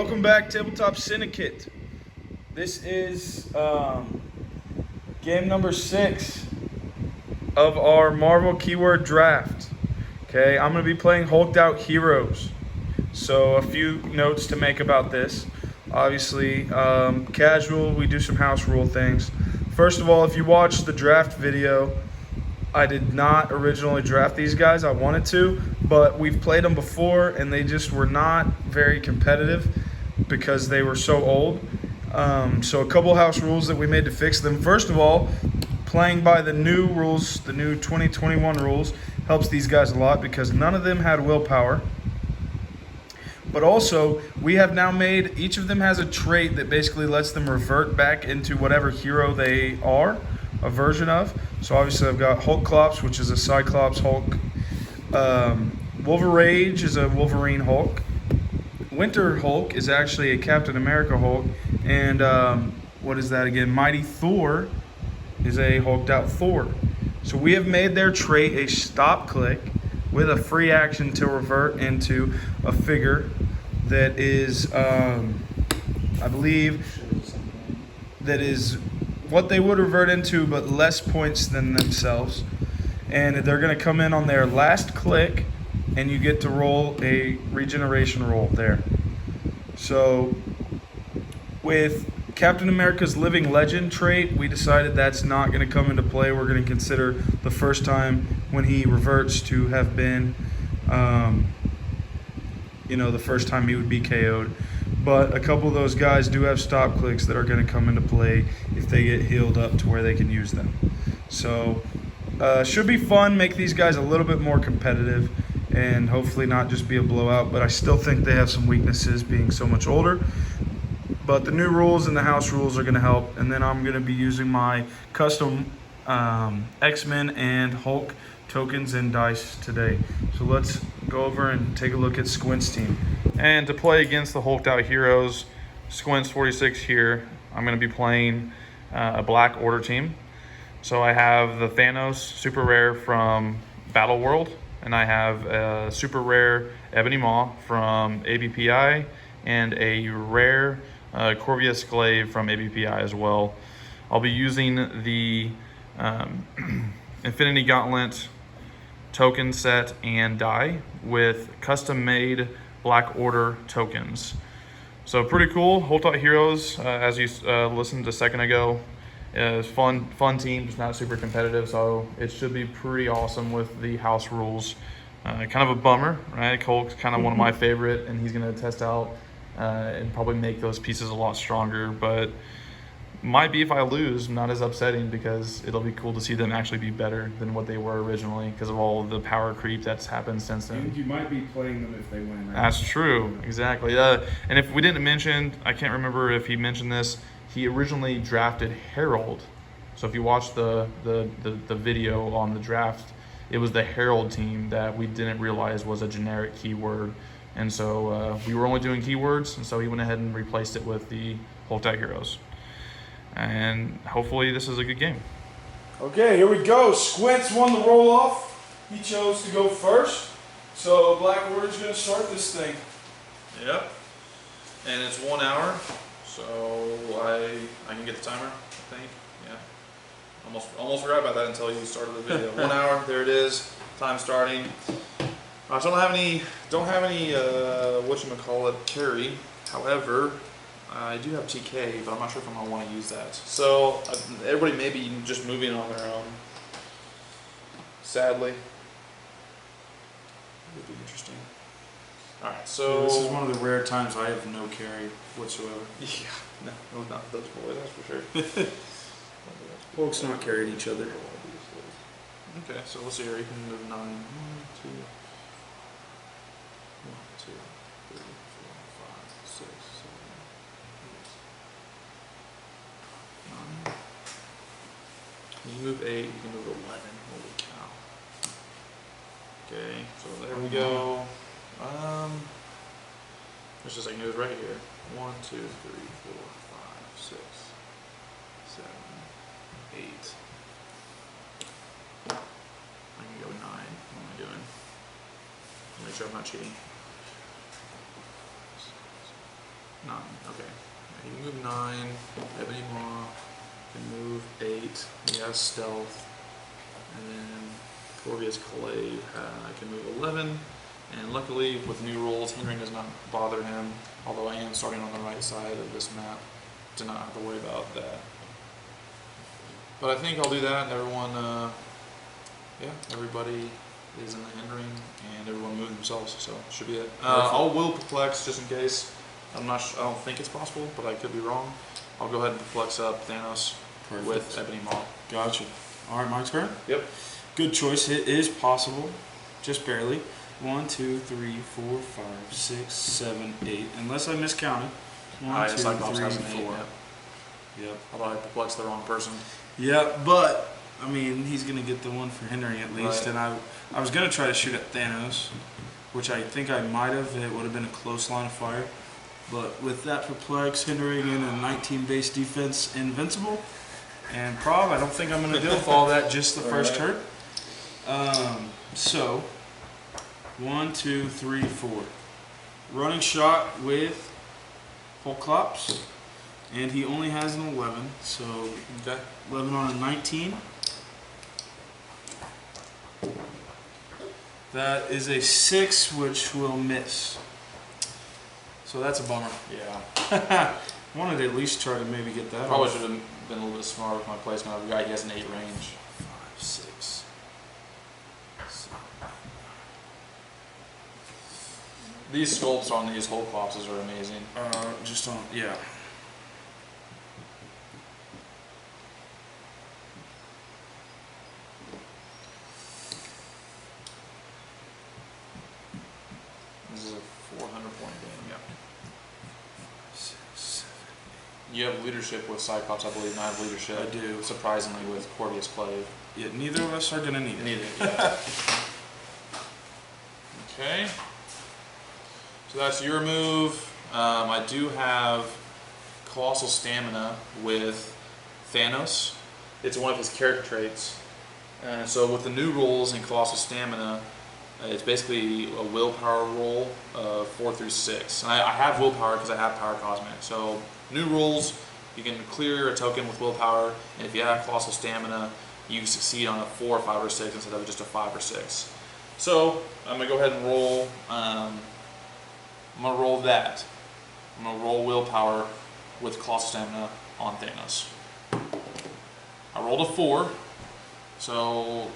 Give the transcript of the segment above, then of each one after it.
Welcome back, Tabletop Syndicate. This is game number 6 of our Marvel keyword draft. Okay, I'm going to be playing Hulked Out Heroes. So a few notes to make about this. Obviously, casual, we do some house rule things. First of all, if you watch the draft video, I did not originally draft these guys. I wanted to, but we've played them before and they just were not very competitive because they were so old. So a couple house rules that we made to fix them. First of all, playing by the new rules, the new 2021 rules, helps these guys a lot because none of them had willpower. But also, we have now made, each of them has a trait that basically lets them revert back into whatever hero they are, a version of. So obviously I've got Heroclix, which is a Cyclops Hulk. Wolverage is a Wolverine Hulk. Winter Hulk is actually a Captain America Hulk. And what is that again? Mighty Thor is a Hulked Out Thor. So we have made their trait a stop click with a free action to revert into a figure that is, I believe, that is what they would revert into, but less points than themselves. And they're going to come in on their last click, and you get to roll a regeneration roll there. So with Captain America's Living Legend trait, we decided that's not going to come into play. We're going to consider the first time when he reverts to have been, the first time he would be KO'd. But a couple of those guys do have stop clicks that are going to come into play if they get healed up to where they can use them. So should be fun, make these guys a little bit more competitive and hopefully not just be a blowout. But I still think they have some weaknesses being so much older. But the new rules and the house rules are going to help. And then I'm going to be using my custom X-Men and Hulk tokens and dice today. So let's go over and take a look at Squint's team. And to play against the Hulked Out Heroes, Squint's 46 here, I'm going to be playing a Black Order team. So I have the Thanos super rare from Battle World, and I have a super rare Ebony Maw from ABPI, and a rare Corvus Glaive from ABPI as well. I'll be using the Infinity Gauntlet token set and die with custom-made Black Order tokens. So pretty cool. Hulked Out Heroes, as you listened a second ago, is fun team, just not super competitive. So it should be pretty awesome with the house rules. Kind of a bummer, right? Hulk's kind of one of my favorite, and he's going to test out and probably make those pieces a lot stronger. But might be if I lose, not as upsetting because it'll be cool to see them actually be better than what they were originally because of all the power creep that's happened since then. You might be playing them if they win. Right? That's true, exactly. And if we didn't mention, I can't remember if he mentioned this, he originally drafted Herald. So if you watch the video on the draft, it was the Herald team that we didn't realize was a generic keyword. And so we were only doing keywords, and so he went ahead and replaced it with the Hulked Out Heroes. And hopefully this is a good game. Okay, here we go. Squintz won the roll-off. He chose to go first. So Black Order's going to start this thing. Yep. And it's 1 hour, so I can get the timer, I think. Yeah. Almost forgot about that until you started the video. 1 hour, there it is. Time starting. So I don't have any whatchamacallit carry. However, I do have TK, but I'm not sure if I'm going to want to use that. So everybody may be just moving on their own. Sadly. It would be interesting. Alright, so... Yeah, this is one of the rare times I have no carry whatsoever. Yeah, no, not those boys, that's for sure. Folks not carried each other. Okay, so let's see here. You can move 9. 1, 2, 3, 4, 5, 6, 7, 8, 9. You move 8, you can move 11. Holy cow. Okay, so there we go. There's just like news right here. 1, 2, 3, 4, 5, 6, 7, 8. I can go 9. What am I doing? Make sure I'm not cheating. 9. Okay. He can move 9. Ebony Maw can move 8. He has stealth. And then Corvius Clay can move 11. And luckily, with new rules, hindering does not bother him. Although I am starting on the right side of this map to not have to worry about that. But I think I'll do that, and everyone, everybody is in the hindering, and everyone moves themselves, so should be it. I'll will perplex just in case. I don't think it's possible, but I could be wrong. I'll go ahead and perplex up Thanos with Ebony Maw. Gotcha. All right, my turn. Yep. Good choice. It is possible, just barely. 1, 2, 3, 4, 5, 6, 7, 8. Unless I miscounted. 1, 2, 3, 4. Yep. Although I perplexed the wrong person. Yeah, but I mean, he's gonna get the one for hindering at least, Right. and I was gonna try to shoot at Thanos, which I think I might have. It would have been a close line of fire, but with that perplex, hindering, and a 19 base defense, invincible, and prob, I don't think I'm gonna deal with all that just the first turn. So 1, 2, 3, 4. Running shot with Heroclix. And he only has an 11, so Okay. 11 on a 19. That is a 6, which will miss. So that's a bummer. Yeah. Wanted to at least try to maybe get that. Probably off. should have been a little bit smarter with my placement. I've got he has an 8 range. 5, 6, 7. These sculpts on these Heroclixes are amazing. Just on, yeah. This is a 400-point game. Yeah. 6, 7. You have leadership with Cyclops, I believe, and I have leadership. I do. Surprisingly, with Corvius Clay. Yeah, neither of us are gonna need it. Need it. Yeah. Okay. So that's your move. I do have Colossal Stamina with Thanos. It's one of his character traits. So with the new rules in Colossal Stamina, it's basically a willpower roll of 4 through 6. And I have willpower because I have Power Cosmic. So new rules, you can clear a token with willpower, and if you have Colossal Stamina, you succeed on a 4, 5, or 6 instead of just a 5 or 6. So I'm gonna go ahead and roll. I'm gonna roll that. I'm gonna roll willpower with Colossal Stamina on Thanos. I rolled a 4, so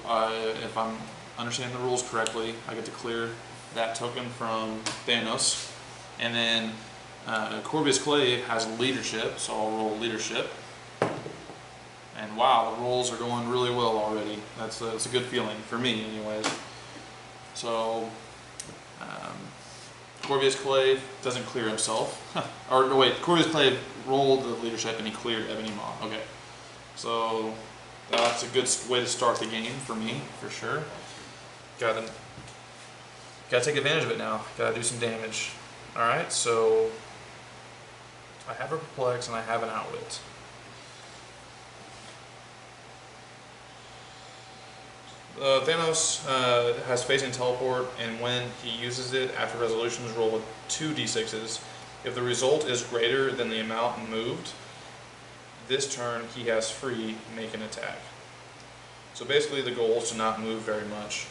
if I'm understanding the rules correctly, I get to clear that token from Thanos, and then Corvius Clay has leadership, so I'll roll leadership. And wow, the rolls are going really well already. That's a good feeling for me, anyways. So Corvius Clay doesn't clear himself. Or no, wait, Corvius Clay rolled the leadership and he cleared Ebony Maw. Okay, so that's a good way to start the game for me, for sure. Gotta take advantage of it now. Gotta do some damage. All right, so I have a perplex and I have an outwit. Thanos has phasing teleport, and when he uses it after resolutions, roll with 2 d6s. If the result is greater than the amount moved, this turn he has free make an attack. So basically the goal is to not move very much.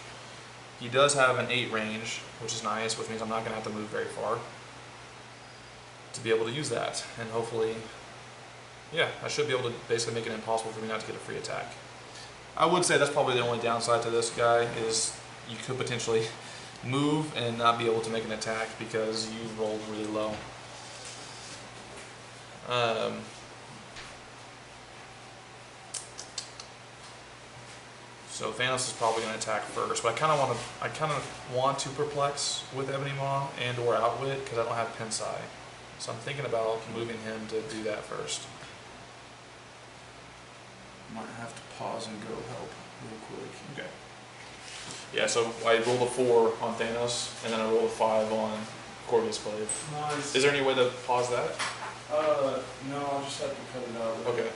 He does have an 8 range, which is nice, which means I'm not going to have to move very far to be able to use that. And hopefully, yeah, I should be able to basically make it impossible for me not to get a free attack. I would say that's probably the only downside to this guy, is you could potentially move and not be able to make an attack because you rolled really low. So Thanos is probably going to attack first, but I kind of want to perplex with Ebony Maw and or Outwit because I don't have Pensai. So I'm thinking about moving him to do that first. Might have to pause and go help real quick. Okay. Yeah, so I rolled a 4 on Thanos, and then I rolled a 5 on Corvius Clay. Nice. Is there any way to pause that? No, I'll just have to cut it out. Okay.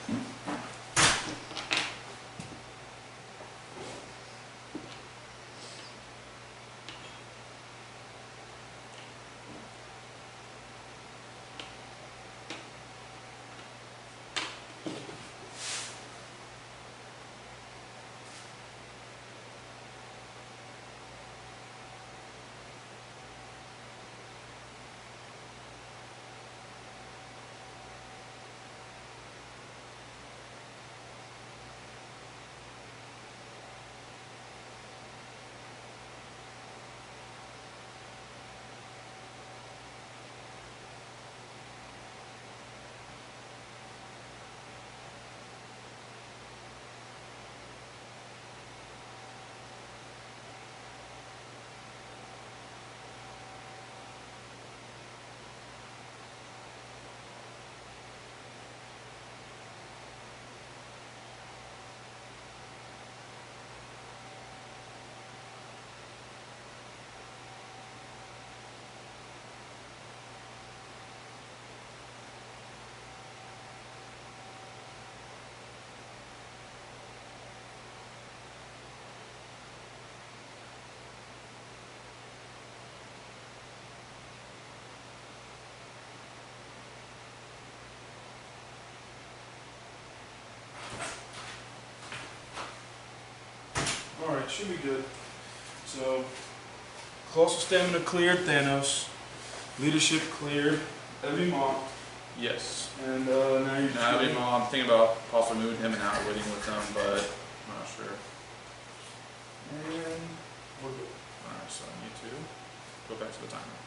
should be good. So, Colossal Stamina cleared Thanos. Leadership cleared Ebony Maw. Yes. And now you're Now, I'm thinking about possibly moving him and outwitting with them, but I'm not sure. And we're good. Alright, so I need to go back to the timer.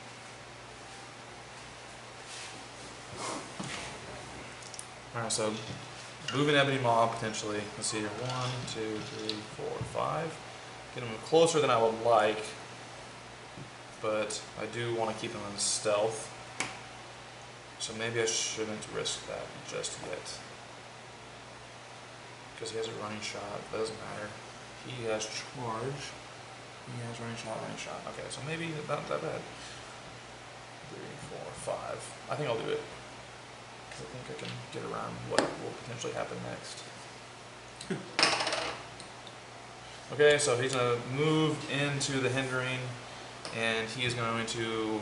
Alright, so moving Ebony Maw potentially. Let's see here. 1, 2, 3, 4, 5. Get him closer than I would like, but I do want to keep him in stealth. So maybe I shouldn't risk that just yet. Because he has a running shot. That doesn't matter. He has charge. He has running shot, running shot. Okay, so maybe not that bad. 3, 4, 5. I think I'll do it. I think I can get around what will potentially happen next. Okay, so he's going to move into the hindering, and he is going to,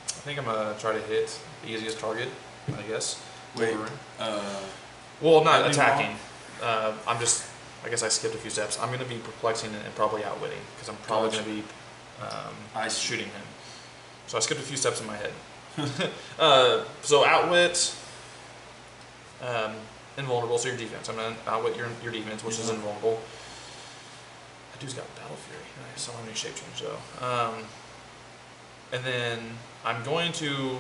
I think I'm going to try to hit the easiest target, I guess. Wait, well, not Ebony attacking. I guess I skipped a few steps. I'm going to be perplexing and probably outwitting, because I'm probably going to be shooting him. So I skipped a few steps in my head. So outwit, invulnerable, so your defense. I'm going to outwit your defense, which is invulnerable. That dude's got Battle Fury. Nice. I don't have any shape change though. And then I'm going to.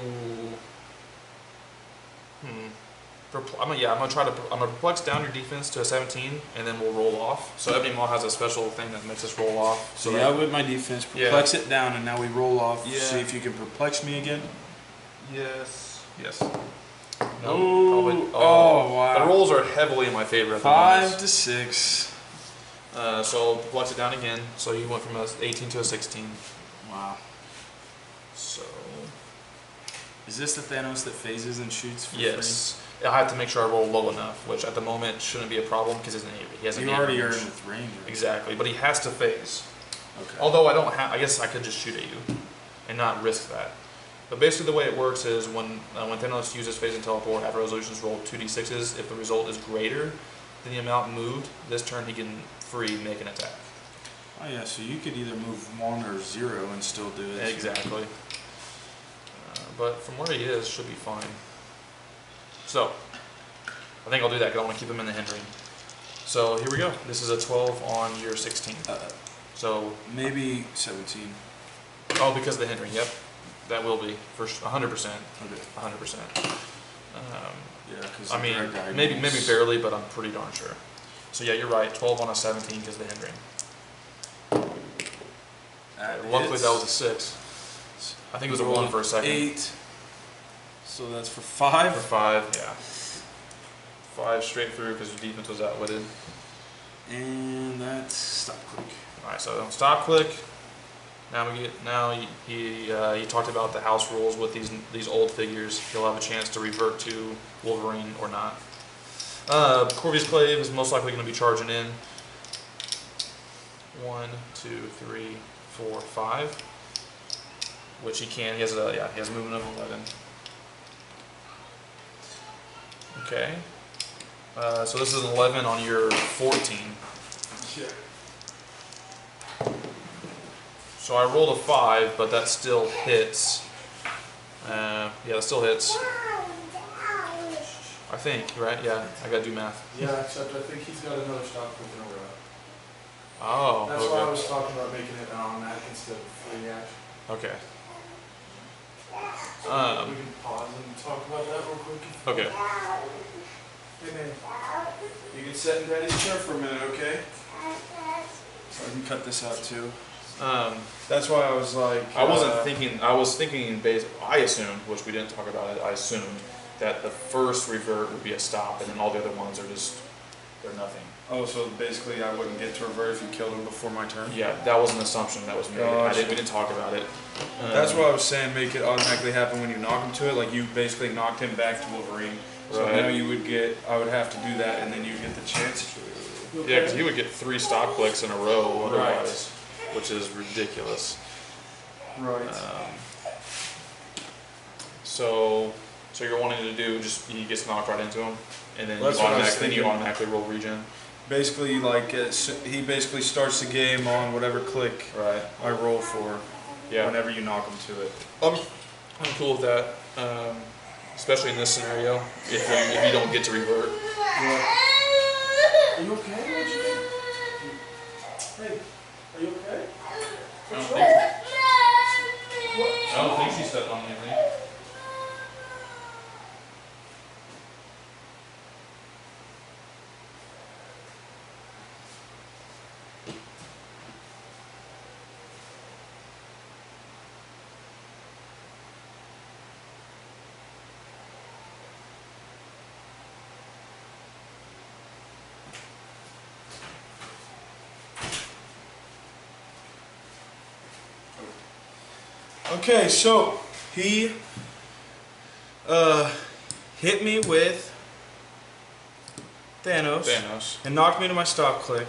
I'm gonna perplex down your defense to a 17, and then we'll roll off. So Ebony Maw has a special thing that makes us roll off. So yeah, with my defense, perplex it down, and now we roll off. Yeah. See if you can perplex me again. Yes. Yes. No, oh wow. The rolls are heavily in my favor at the 5 moment. to 6. So perplex it down again. So you went from a 18 to a 16. Wow. So. Is this the Thanos that phases and shoots for Yes. I have to make sure I roll low enough, which at the moment shouldn't be a problem because he has an You 8 already range. are with range. Right? Exactly, but he has to phase. Okay. Although I don't have, I guess I could just shoot at you and not risk that. But basically the way it works is when Thanos uses phase and teleport, after resolutions roll 2d6s, if the result is greater than the amount moved, this turn he can free make an attack. Oh yeah, so you could either move 1 or 0 and still do it. Exactly. But from where he is, should be fine. So, I think I'll do that because I want to keep him in the hindering. So here we go. This is a 12 on your 16. So maybe 17. Oh, because of the hindering. Yep, that will be for 100%. Okay. 100%. Yeah, because I mean, maybe barely, but I'm pretty darn sure. So yeah, you're right. 12 on a 17 because of the hindering. Luckily, that was a 6. I think it was a 1 for a second. 8. So that's for 5. For 5, yeah. 5 straight through because your defense was outwitted. And that's stop click. All right, so stop click. Now he talked about the house rules with these old figures. He'll have a chance to revert to Wolverine or not. Corvy's Clave is most likely going to be charging in. 1, 2, 3, 4, 5. Which he can. He has a movement of 11. Okay. So this is an 11 on your 14. Sure. So I rolled a 5, but that still hits. Yeah, that still hits. I think, right? Yeah, I gotta do math. Yeah, except I think he's got another stop click in a row. Oh, That's okay. why I was talking about making it an automatic instead of free action. Okay. So we can pause and talk about that real quick. Okay. Hey man, you can sit in Daddy's chair for a minute, okay? So I can cut this out too. That's why I was like. I wasn't thinking. I was thinking. I assumed, which we didn't talk about it. I assumed that the first revert would be a stop, and then all the other ones are they're nothing. Oh, so basically I wouldn't get to revert if you killed him before my turn? Yeah, that was an assumption that was made. Gotcha. We didn't talk about it. That's why I was saying make it automatically happen when you knock him to it. Like you basically knocked him back to Wolverine. So Right. now I would have to do that, and then you get the chance to. Yeah, because he would get 3 stop clicks in a row otherwise, which is ridiculous. Right. So you're wanting to do just he gets knocked right into him, and then That's you what I was automatically thinking. roll regen. basically like he basically starts the game on whatever click Right. I roll for. Yeah. Whenever you knock him to it. I'm cool with that. Especially in this scenario, if you don't get to revert. Yeah. Are you okay? What'd you do? Hey, are you okay? I don't think she stepped on anything. Okay, so he hit me with Thanos and knocked me to my stop click.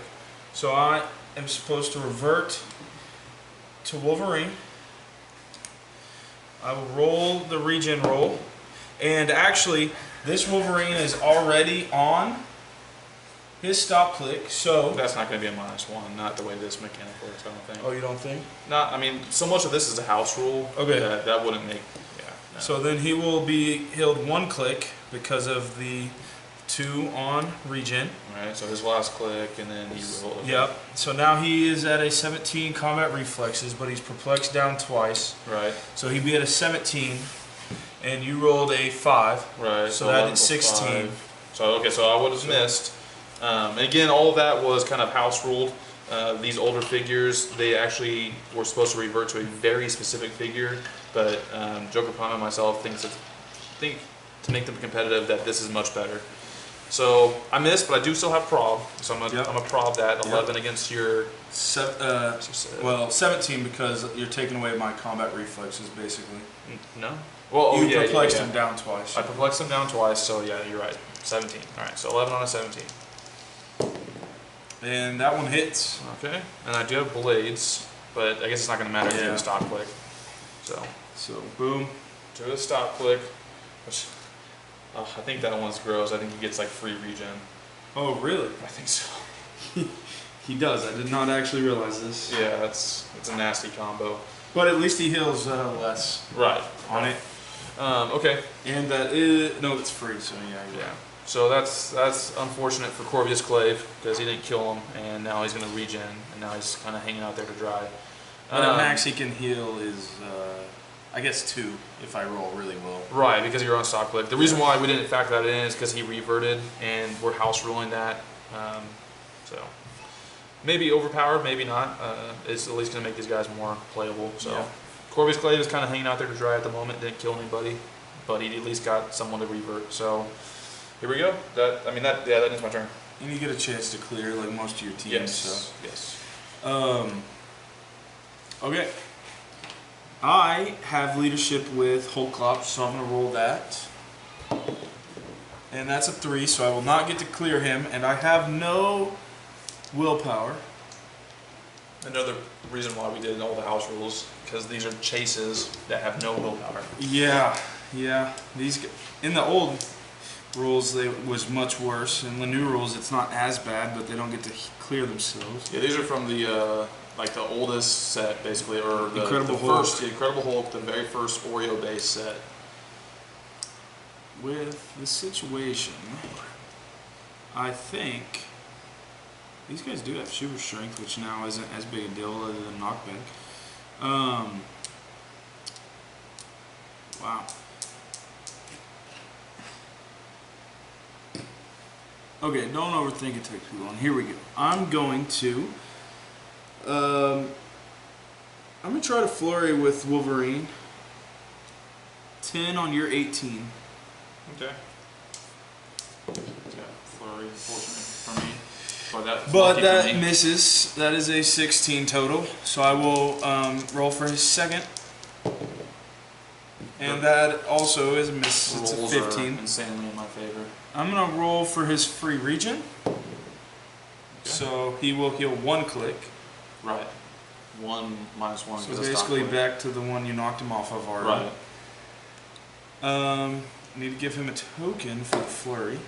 So I am supposed to revert to Wolverine. I will roll the regen roll. And actually, this Wolverine is already on his stop click, so... That's not going to be a -1, not the way this mechanic works, I don't think. Oh, you don't think? Not, I mean, so much of this is a house rule. Okay. That wouldn't make, yeah. No. So then he will be healed 1 click because of the 2 on regen. Right, so his last click, and then he rolled. Yep. So now he is at a 17 combat reflexes, but he's perplexed down twice. Right, So he'd be at a 17, and you rolled a 5. right. So that 11 is plus 16. 5. So, okay, so I would have missed. And again, all of that was kind of house ruled. These older figures, they actually were supposed to revert to a very specific figure, but Joker Prime and myself think to make them competitive that this is much better. So I missed, but I do still have prob. So I'm gonna prob that 11 against your. 17 because you're taking away my combat reflexes, basically. No. Well, you perplexed him down twice. I perplexed him down twice, so yeah, you're right. 17. All right, so 11 on a 17. And that one hits. Okay, and I do have blades, but I guess it's not going to matter if you have a stop click. So boom. To a stop click, which I think that one's gross. I think he gets like free regen. Oh, really? I think so. He does. I did not actually realize this. Yeah, it's a nasty combo. But at least he heals less. Right. On it. Okay. And that is it's free. So yeah. So that's unfortunate for Corvius Clave because he didn't kill him, and now he's going to regen, and now he's kind of hanging out there to dry. But at max he can heal is, I guess 2 if I roll really well. Right, because you're on stop click. The reason why we didn't factor that in is because he reverted, and we're house ruling that. So maybe overpowered, maybe not. It's at least going to make these guys more playable. So Corvius Clave is kind of hanging out there to dry at the moment. Didn't kill anybody, but he at least got someone to revert. So. Here we go. That ends my turn. And you get a chance to clear like most of your teams. Yes. So. Yes. Okay. I have leadership with Heroclix, so I'm gonna roll that. And that's a 3, so I will not get to clear him, and I have no willpower. Another reason why we did all the house rules because these are chases that have no willpower. Yeah. These in the old rules was much worse. In the new rules, it's not as bad, but they don't get to clear themselves. Yeah, these are from the like the oldest set, basically, or the Incredible Hulk. first Incredible Hulk, the very first Oreo-based set. With the situation, I think these guys do have super strength, which now isn't as big a deal other than knockback. Wow. Okay, don't overthink it too long. Here we go. I'm going to try to flurry with Wolverine. 10 on your 18. Okay. Yeah, flurry, unfortunately for me. But that misses. That is a 16 total. So I will roll for his second. And that also is a miss. It's a Rolls 15. are insanely in my favor. I'm going to roll for his free regen. Okay. So he will heal 1 click. Right. 1 minus 1. So basically back to the one you knocked him off of already. Right. Need to give him a token for the flurry.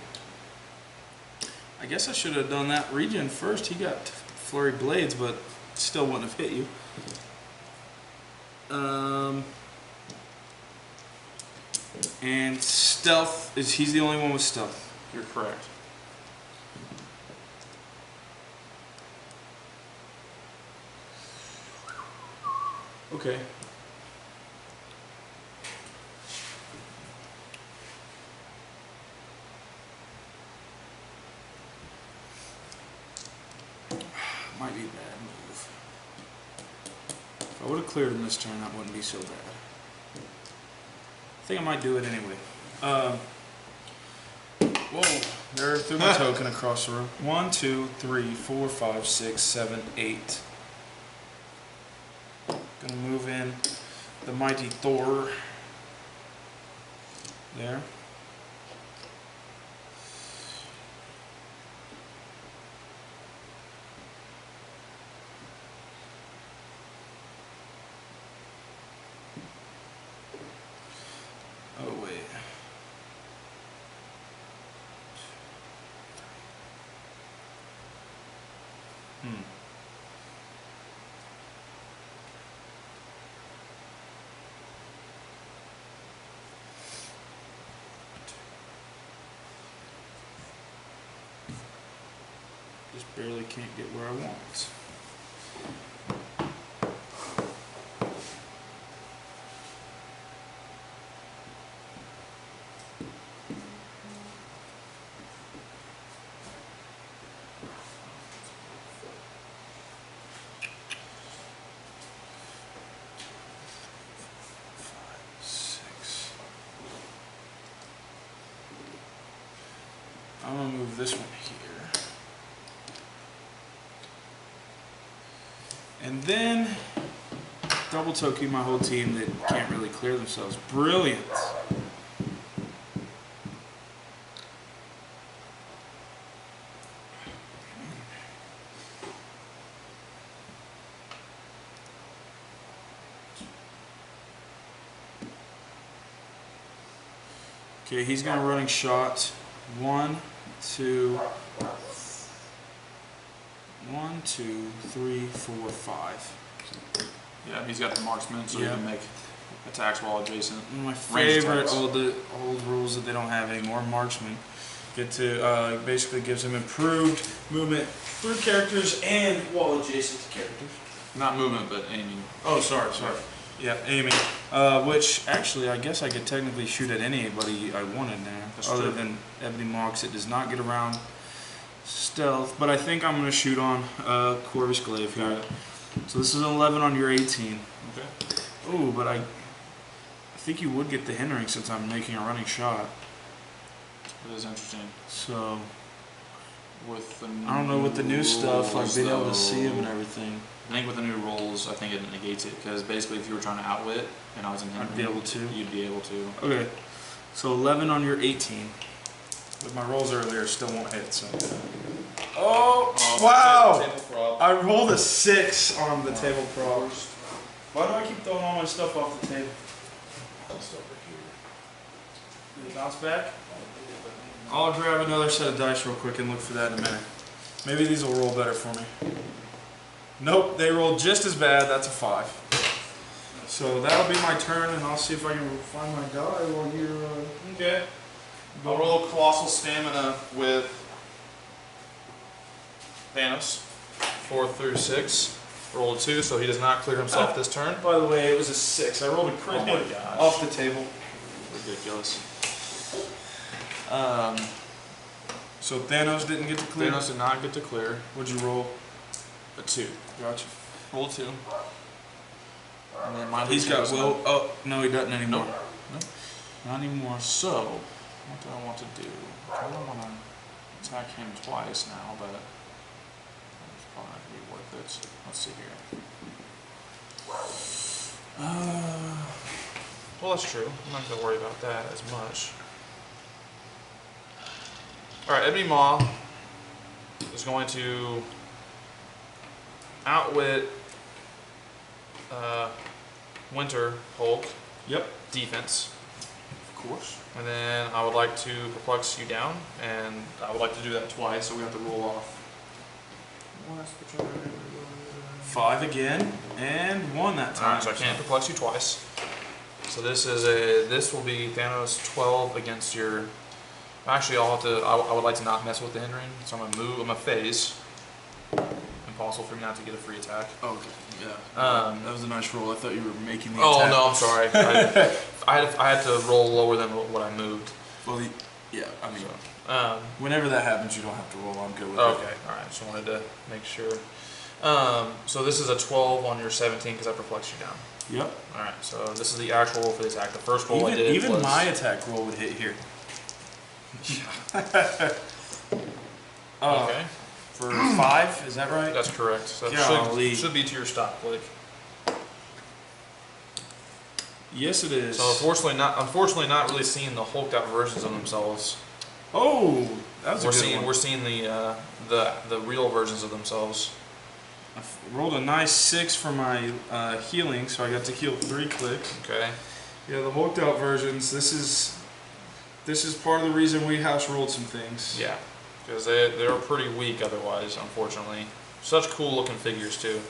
I guess I should have done that regen first. He got flurry blades, but still wouldn't have hit you. And stealth he's the only one with stealth. You're correct. Okay. Might be a bad move. If I would have cleared him this turn, that wouldn't be so bad. I think I might do it anyway. Whoa, there threw my token across the room. 1, 2, 3, 4, 5, 6, 7, 8. Gonna move in the mighty Thor there. Oh wait. Just barely can't get where I want. I'm gonna move this one here. And then double token my whole team that can't really clear themselves. Brilliant. Okay, he's gonna running shot. 1, 2, 3, 4, 5. Yeah, he's got the marksman, so Yeah. he can make attacks while adjacent. One of my Range favorite attacks. old rules that they don't have anymore. Marksman get to basically gives him improved movement through characters and while adjacent to characters. Not movement, but aiming. Oh, sorry. Yeah, aiming. Which actually, I guess I could technically shoot at anybody I wanted now, That's other true. than Ebony Mox. It does not get around stealth, but I think I'm going to shoot on Corvus Glaive here. So this is an 11 on your 18. Okay. Ooh, but I think you would get the hindering since I'm making a running shot. It is interesting. So With the I don't know with the new stuff, like rules, being able to though, see him and everything. I think with the new rules, I think it negates it because basically, if you were trying to outwit and I was in him, I'd be able to. You'd be able to. Okay, so 11 on your 18. With my rolls earlier, still won't hit. So. Oh, wow! Table prop. I rolled a 6 on the table prop. Why do I keep throwing all my stuff off the table? Did it bounce back? I'll grab another set of dice real quick and look for that in a minute. Maybe these will roll better for me. Nope, they rolled just as bad. That's a 5. So that'll be my turn, and I'll see if I can find my die while you're. Okay. I'll roll Colossal Stamina with Thanos. 4 through 6. Roll a 2, so he does not clear himself this turn. By the way, it was a 6. I rolled a crit Oh my hit gosh. off the table. Ridiculous. So Thanos didn't get to clear. Thanos did not get to clear. What'd you roll? A 2. Gotcha. Roll 2. And then my He's got will. Oh no, he doesn't anymore. Nope. Nope. Not anymore. So, what do I want to do? I kind of want to attack him twice now, but it's probably not going to be worth it. Let's see here. Well, that's true. I'm not going to worry about that as much. Alright, Ebony Maw is going to outwit Winter Hulk Yep. defense. Of course. And then I would like to perplex you down, and I would like to do that twice, so we have to roll off. 5 again, and 1 that time. Alright, so I can't perplex you twice. So this will be Thanos 12 against your. Actually, I would like to not mess with the hindering, so I'm gonna phase. Impossible for me not to get a free attack. Okay, yeah. That was a nice roll. I thought you were making the Oh attack. no, I'm sorry. I had to roll lower than what I moved. Well, yeah, I mean, So, whenever that happens, you don't have to roll. I'm good with it. okay, alright, just wanted to make sure. So this is a 12 on your 17 because I perplexed you down. Yep. Alright, so this is the actual roll for the attack. The first roll I did Even was... my attack roll would hit here. Okay, For 5, is that right? that's correct. So that Golly. should be to your stop click. Yes, it is. So unfortunately not really seeing the hulked out versions of themselves. Oh, that was a good one. We're seeing the real versions of themselves. I rolled a nice 6 for my healing, so I got to heal 3 clicks. Okay. Yeah, the hulked out versions. This is part of the reason we house rolled some things. Yeah, because they're pretty weak otherwise, unfortunately. Such cool looking figures too.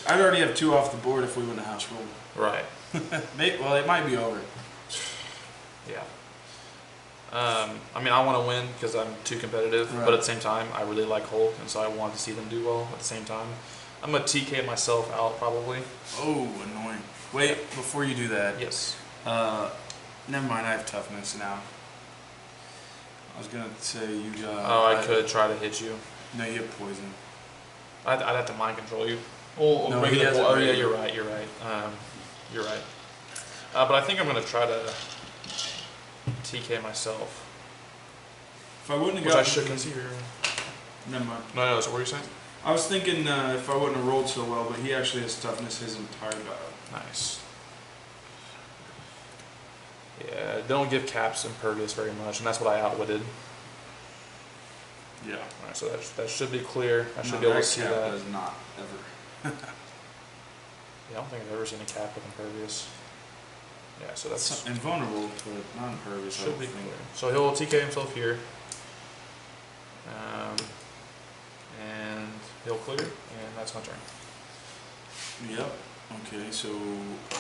I'd already have 2 off the board if we went to house roll. Right. Well, it might be over. Yeah. I mean, I want to win because I'm too competitive, Right. but at the same time, I really like Hulk, and so I want to see them do well at the same time. I'm going to TK myself out, probably. Oh, annoying. Wait, before you do that. Yes. Never mind, I have toughness now. I was going to say you got... Oh, I could try to hit you. No, you have poison. I'd have to mind control you. Oh, No, regular he has it oh, yeah, regular. you're right, you're right. You're right. But I think I'm going to try to TK myself. If I wouldn't have Which got... I should consider. Never mind. No, so what were you saying? I was thinking if I wouldn't have rolled so well, but he actually has toughness his entire battle. Nice. Yeah, don't give Caps impervious very much, and that's what I outwitted. Yeah. Alright, so that should be clear. I should No, be able to that see cap that. does not, ever. Yeah, I don't think I've ever seen a Cap with impervious. Yeah, so that's Invulnerable, but not impervious. I should don't be think. clear. So he'll TK himself here. And he'll clear, and that's my turn. Yep. Okay, so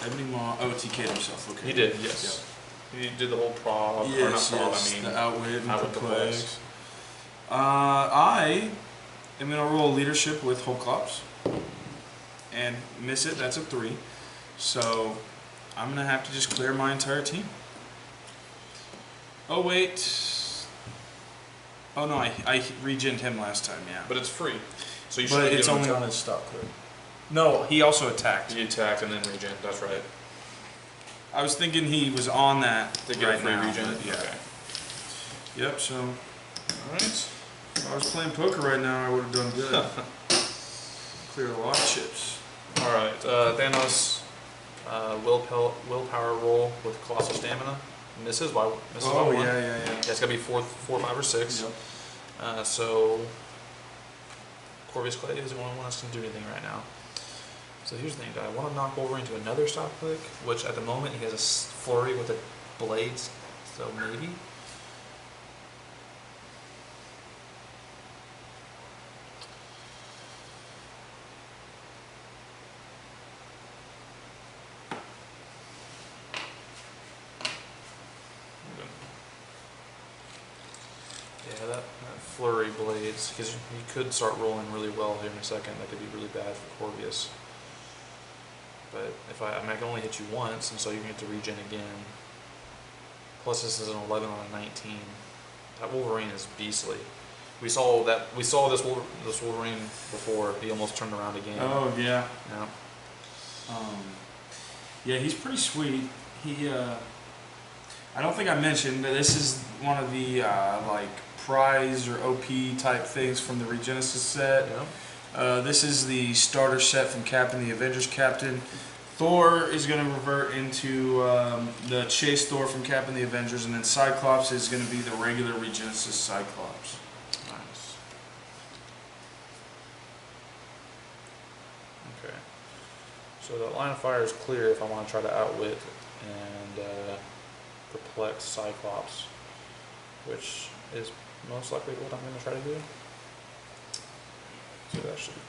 Ebony Maw. Oh, TK'd himself. Okay. He did, yes. He did the whole prob, or not Yes, prob, yes. I mean, The outwit and outwit perplex. I am gonna roll leadership with Heroclix and miss it. That's a 3. So I'm gonna have to just clear my entire team. Oh wait. Oh no, I regened him last time. Yeah. but it's free. So you should But have it's given only him on his stop clip. No, he also attacked. He attacked and then regen, that's right. I was thinking he was on that To get right a free now, regen? but yeah. Okay. Yep. So Alright. if I was playing poker right now, I would have done good. Cleared a lot of chips. Alright, Thanos, willpower roll with colossal stamina. Misses by one. Yeah. Yeah, it's gotta be 4, 5, or 6. Yep. So Corvus Clay is the only one that's gonna do anything right now. So here's the thing, do I want to knock over into another stop click? Which at the moment he has a flurry with the blades, so maybe. Yeah, that flurry blades, because you could start rolling really well here in a second. That could be really bad for Corvius. But if I mean, I can only hit you once, and so you can get to regen again. Plus, this is an 11 on a 19. That Wolverine is beastly. We saw this Wolverine before. He almost turned around again. Oh yeah. Yeah. Yeah, he's pretty sweet. He I don't think I mentioned, but this is one of the like prize or OP type things from the Regenesis set. Yeah. This is the starter set from Captain, the Avengers Captain. Thor is going to revert into the Chase Thor from Captain, the Avengers, and then Cyclops is going to be the regular Regenesis Cyclops. Nice. Okay. So the line of fire is clear if I want to try to outwit and Perplex Cyclops, which is most likely what I'm going to try to do. So that should be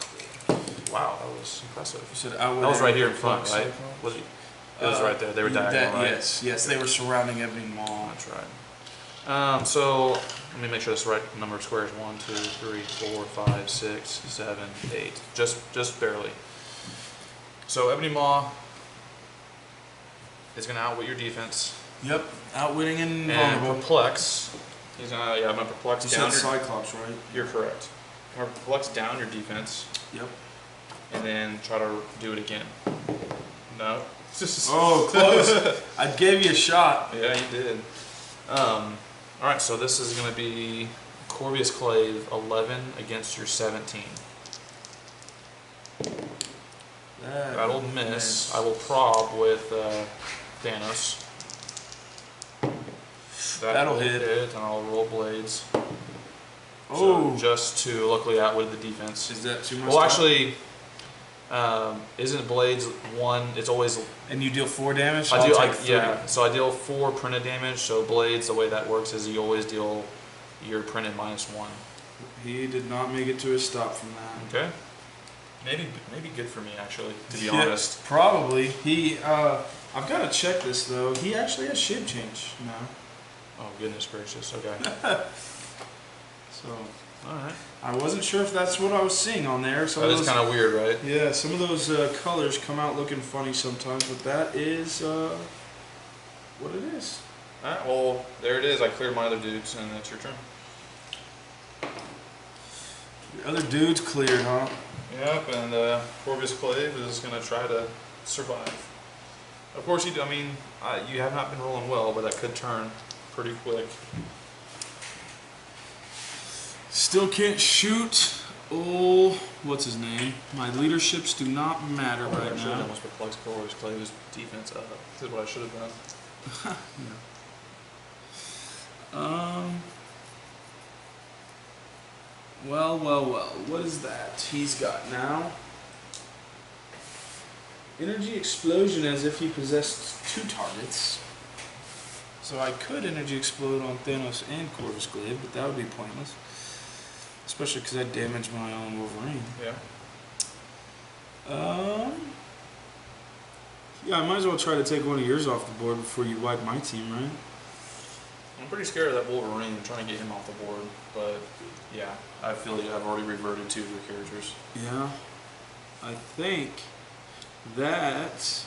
cool. Wow, that was impressive. You said That was right here in front, right? Was it? It was right there. They were diagonal, right? Yes, they were surrounding Ebony Maw. That's right. So let me make sure that's the right number of squares. 1, 2, 3, 4, 5, 6, 7, 8. Just barely. So Ebony Maw is going to outwit your defense. Yep, outwitting and And vulnerable. Perplex. He's gonna I'm gonna perplex You down. said Cyclops, right? You're correct. I'm gonna perplex down your defense, Yep. and then try to do it again. No. Oh, close. I gave you a shot. Yeah, you did. All right, so this is gonna be Corvius Clave 11 against your 17. That'll miss. I will prob with Thanos. That'll hit. And I'll roll blades. Oh. So just to luckily outwit the defense. Is that too much? Well, time? actually, isn't blades one? It's always. And you deal 4 damage. So I do. I'll take 3. Yeah. So I deal 4 printed damage. So blades, the way that works is you always deal your printed -1. He did not make it to a stop from that. Okay. Maybe good for me actually, to be honest. Probably. He. I've got to check this though. He actually has shape change now. Oh goodness gracious. Okay. So. All right. I wasn't sure if that's what I was seeing on there. That is kind of weird, right? Yeah, some of those colors come out looking funny sometimes, but that is what it is. All right. Well, there it is. I cleared my other dudes, and it's your turn. The other dude's cleared, huh? Yep, and Corvus Clave is going to try to survive. Of course, you have not been rolling well, but that could turn pretty quick. Still can't shoot. Oh, what's his name? My leaderships do not matter right I should have now. almost perplexed Corvus Clave's defense up. This is what I should have done. Well. What is that he's got now? Energy explosion as if he possessed 2 targets. So I could energy explode on Thanos and Corvus Glaive, but that would be pointless. Especially because I damaged my own Wolverine. Yeah. Yeah, I might as well try to take one of yours off the board before you wipe my team, right? I'm pretty scared of that Wolverine. I'm trying to get him off the board, but yeah, I feel like I've already reverted to your characters. Yeah. I think that...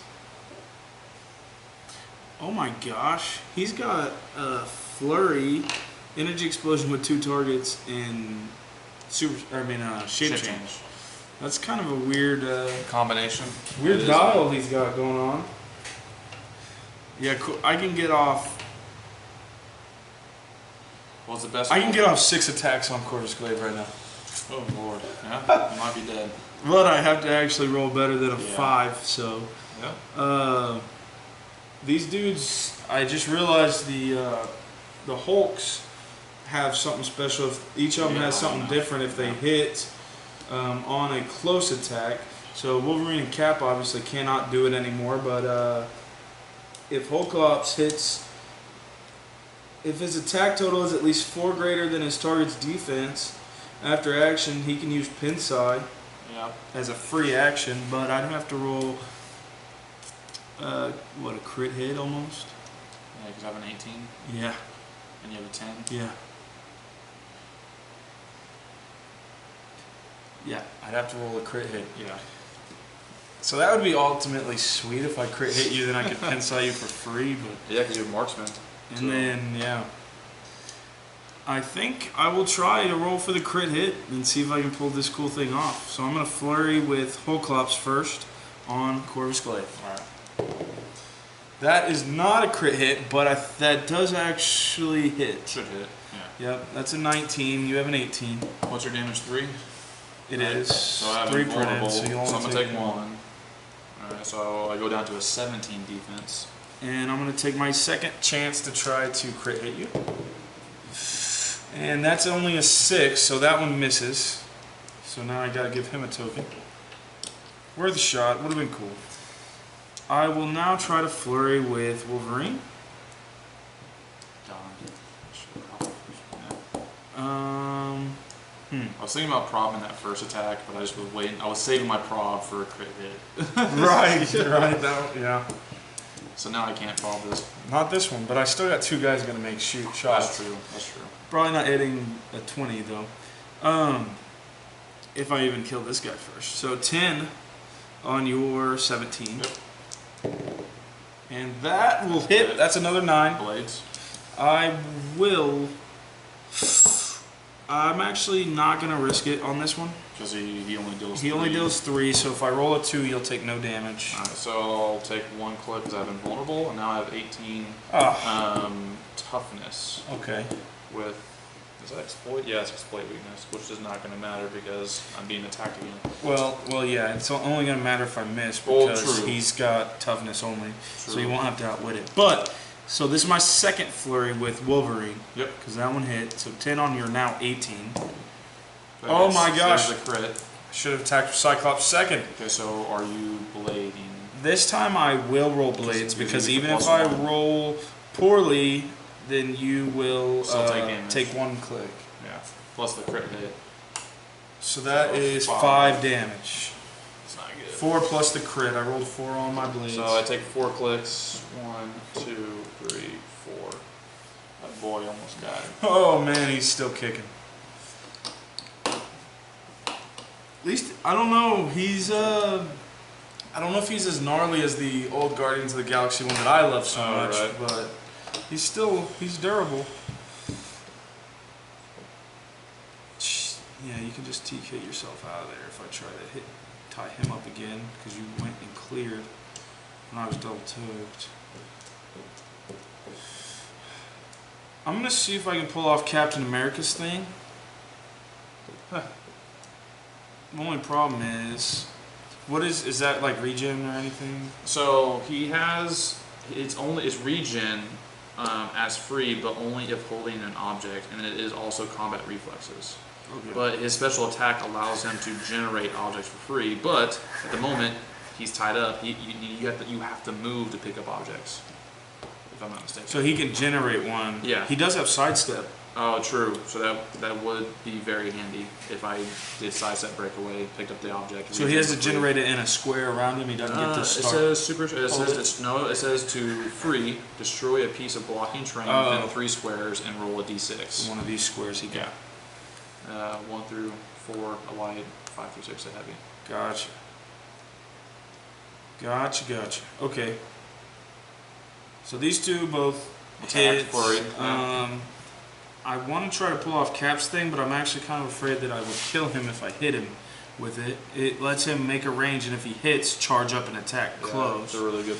Oh my gosh. He's got Flurry, Energy Explosion with 2 targets, and Shape Change. That's kind of a weird... Combination. Weird dial he's got going on. Yeah, cool. I can get off... What's the best? I can get off 6 attacks on Corvus Glaive right now. Oh lord. Yeah, you might be dead. But I have to actually roll better than a 5, so... Yeah. These dudes, I just realized the Hulks have something special. Each of them has something different if they hit on a close attack. So Wolverine and Cap obviously cannot do it anymore, but if Heroclix hits, if his attack total is at least 4 greater than his target's defense, after action he can use Pinside as a free action, but I'd have to roll what, a crit hit almost? Yeah, because I have an 18 Yeah. and you have a 10. Yeah. Yeah, I'd have to roll a crit hit. Yeah. So that would be ultimately sweet if I crit hit you, then I could pencil you for free. But Yeah, because you're marksman. and then yeah, I think I will try to roll for the crit hit and see if I can pull this cool thing off. So I'm gonna flurry with Heroclix first on Corvus Glaive. All right. That is not a crit hit, but that does actually hit. Should hit. Yeah. Yep, that's a 19. You have an 18. What's your damage? 3. It Right. is. So I have 3 invulnerable, printed, so you only so I'm gonna take take 1. Alright, so I go down to a 17 defense. And I'm going to take my second chance to try to crit hit you. And that's only a 6, so that one misses. So now I got to give him a token. Worth a shot, would have been cool. I will now try to flurry with Wolverine. I was thinking about prob in that first attack, but I just was waiting. I was saving my prob for a crit hit. Right. Yeah. So now I can't prob this. Not this one, but I still got 2 guys gonna make shots. That's true. Probably not hitting a 20 though. If I even kill this guy first. So 10 on your 17. Yep. And that will hit. That's another 9. Blades. I will. I'm actually not gonna risk it on this one. Because he only deals He 3. only deals 3, so if I roll a 2, you'll take no damage. Alright, so I'll take 1 click because I've been vulnerable, and now I have 18 toughness Okay. with. Is that exploit? Yeah, it's exploit weakness, which is not going to matter because I'm being attacked again. Well, yeah. It's only gonna matter if I miss Well, because true. he's got toughness only, so True. you won't have to outwit it. But so this is my second flurry with Wolverine. Yep. Because that one hit. So 10 on your now 18. But Oh yes, my gosh. There's a crit. Should have attacked Cyclops second. Okay, so are you blading? This time I will roll blades Because because you even get if the I +1. roll poorly, then you will Still take damage. take 1 click. Yeah. Plus the crit hit. So that So is 5. 5 damage. It's not good. 4 plus the crit. I rolled 4 on my blades. So I take 4 clicks. 1, 2, 3, 4. That boy almost got it. Oh man, he's still kicking. At least I don't know. He's I don't know if he's as gnarly as the old Guardians of the Galaxy one that I love so Oh, much, right. but he's durable. Yeah, you can just TK yourself out of there if I try to tie him up again because you went and cleared when I was double toed. I'm gonna see if I can pull off Captain America's thing. The only problem is, is that like regen or anything? So he has it's regen as free, but only if holding an object, and it is also combat reflexes. Okay. But his special attack allows him to generate objects for free. But at the moment, he's tied up. You have to move to pick up objects, if I'm not mistaken. So he can generate one. Yeah. He does have sidestep. Oh, true. So that would be very handy if I did sidestep breakaway, picked up the object. So he has to generate it in a square around him. He doesn't get to It start. says super. It says to free destroy a piece of blocking terrain within 3 squares and roll a d6. One of these squares he got. Yeah. 1 through 4 a light, 5 through 6 a heavy. Gotcha. Okay. So these two both Attacked, hit. flurried, yeah. I want to try to pull off Cap's thing, but I'm actually kind of afraid that I would kill him if I hit him with it. It lets him make a range, and if he hits, charge up and attack close. It's a really good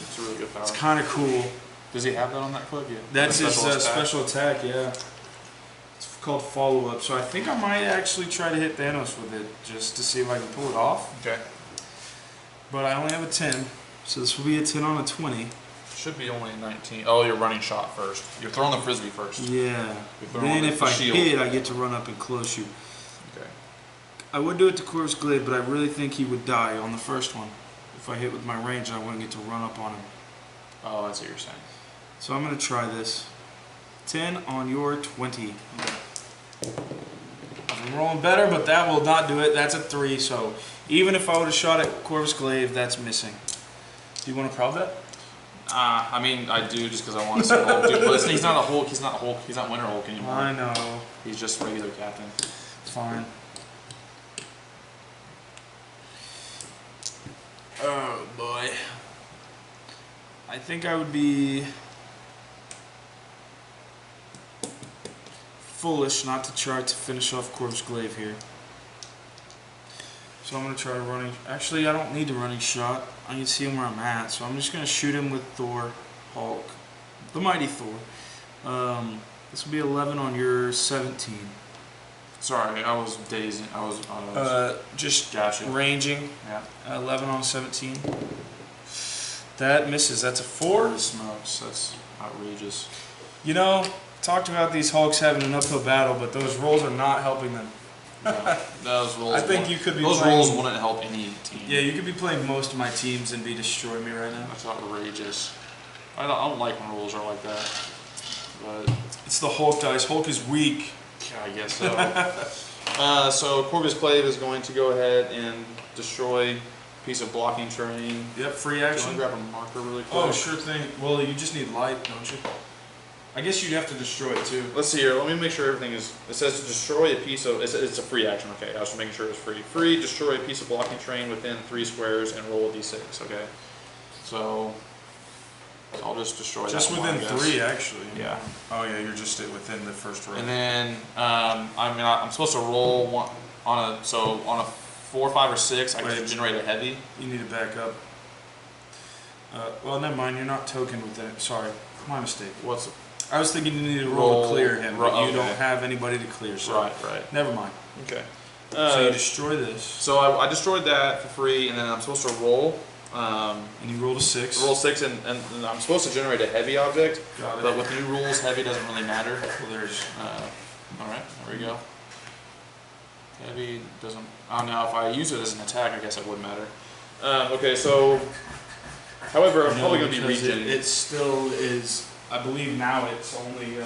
power. It's kind of cool. Does he have that on that clip? Yeah. That's his special attack, yeah. It's called follow up. So I think I might actually try to hit Thanos with it just to see if I can pull it off. Okay. But I only have a 10, so this will be a 10 on a 20. Should be only 19. Oh, you're running shot first. You're throwing the frisbee first. Yeah. You're throwing Then the if I shield. hit, I get to run up and close shoot. Okay. I would do it to Corvus Glaive, but I really think he would die on the first one. If I hit with my range, I wouldn't get to run up on him. Oh, that's what you're saying. So I'm going to try this. 10 on your 20. I'm rolling better, but that will not do it. That's a 3, so even if I would have shot at Corvus Glaive, that's missing. Do you want to prob that? I mean, I do just because I want to see Hulk. Dude, but he's not a Hulk. He's not Hulk. He's not Winter Hulk anymore. I know. He's just regular Captain. It's fine. Oh boy. I think I would be foolish not to try to finish off Corvus Glaive here. So I'm going to try to running. Actually, I don't need the running shot. I can see him where I'm at. So I'm just going to shoot him with Thor, Hulk, the mighty Thor. This will be 11 on your 17. Sorry, I was dazed. Just Gotcha. ranging. Yeah. 11 on 17. That misses. That's a 4. Holy smokes, that's outrageous. You know, talked about these Hulks having an uphill battle, but those rolls are not helping them. Yeah. Those rolls. I think you could be Those playing, rolls wouldn't help any team. Yeah, you could be playing most of my teams and be destroying me right now. That's outrageous. I don't like when rolls are like that. But It's the Hulk dice. Hulk is weak. I guess so. So Corvus Clave is going to go ahead and destroy a piece of blocking terrain. Yep, free Do you want action. to grab a marker really quick? Oh, sure thing. Well, you just need light, don't you? I guess you'd have to destroy it too. Let's see here. Let me make sure everything is. It says to destroy a piece of. It's a free action. Okay, I was just making sure it's free. Free. Destroy a piece of blocking terrain within 3 squares and roll a d6. Okay. So I'll just destroy Just that within one, I guess. 3, actually. Yeah. Oh yeah, you're just within the first row. And then I'm supposed to roll one on a 4, 5, or 6. I Wait. can generate a heavy. You need to back up. Well, never mind. You're not tokened with it. Sorry, my mistake. What's I was thinking you needed to roll to clear him, but you okay. don't have anybody to clear. So right? never mind. Okay. So you destroy this, So I destroyed that for free, and then I'm supposed to roll. and you rolled a 6. Roll 6, and I'm supposed to generate a heavy object. Got it. But with new rules, heavy doesn't really matter. Well, there's. All right, there we go. Heavy doesn't. Oh, now if I use it as an attack, I guess it would matter. Okay, so. However, I'm probably going to be because regen. It still is. I believe now it's only.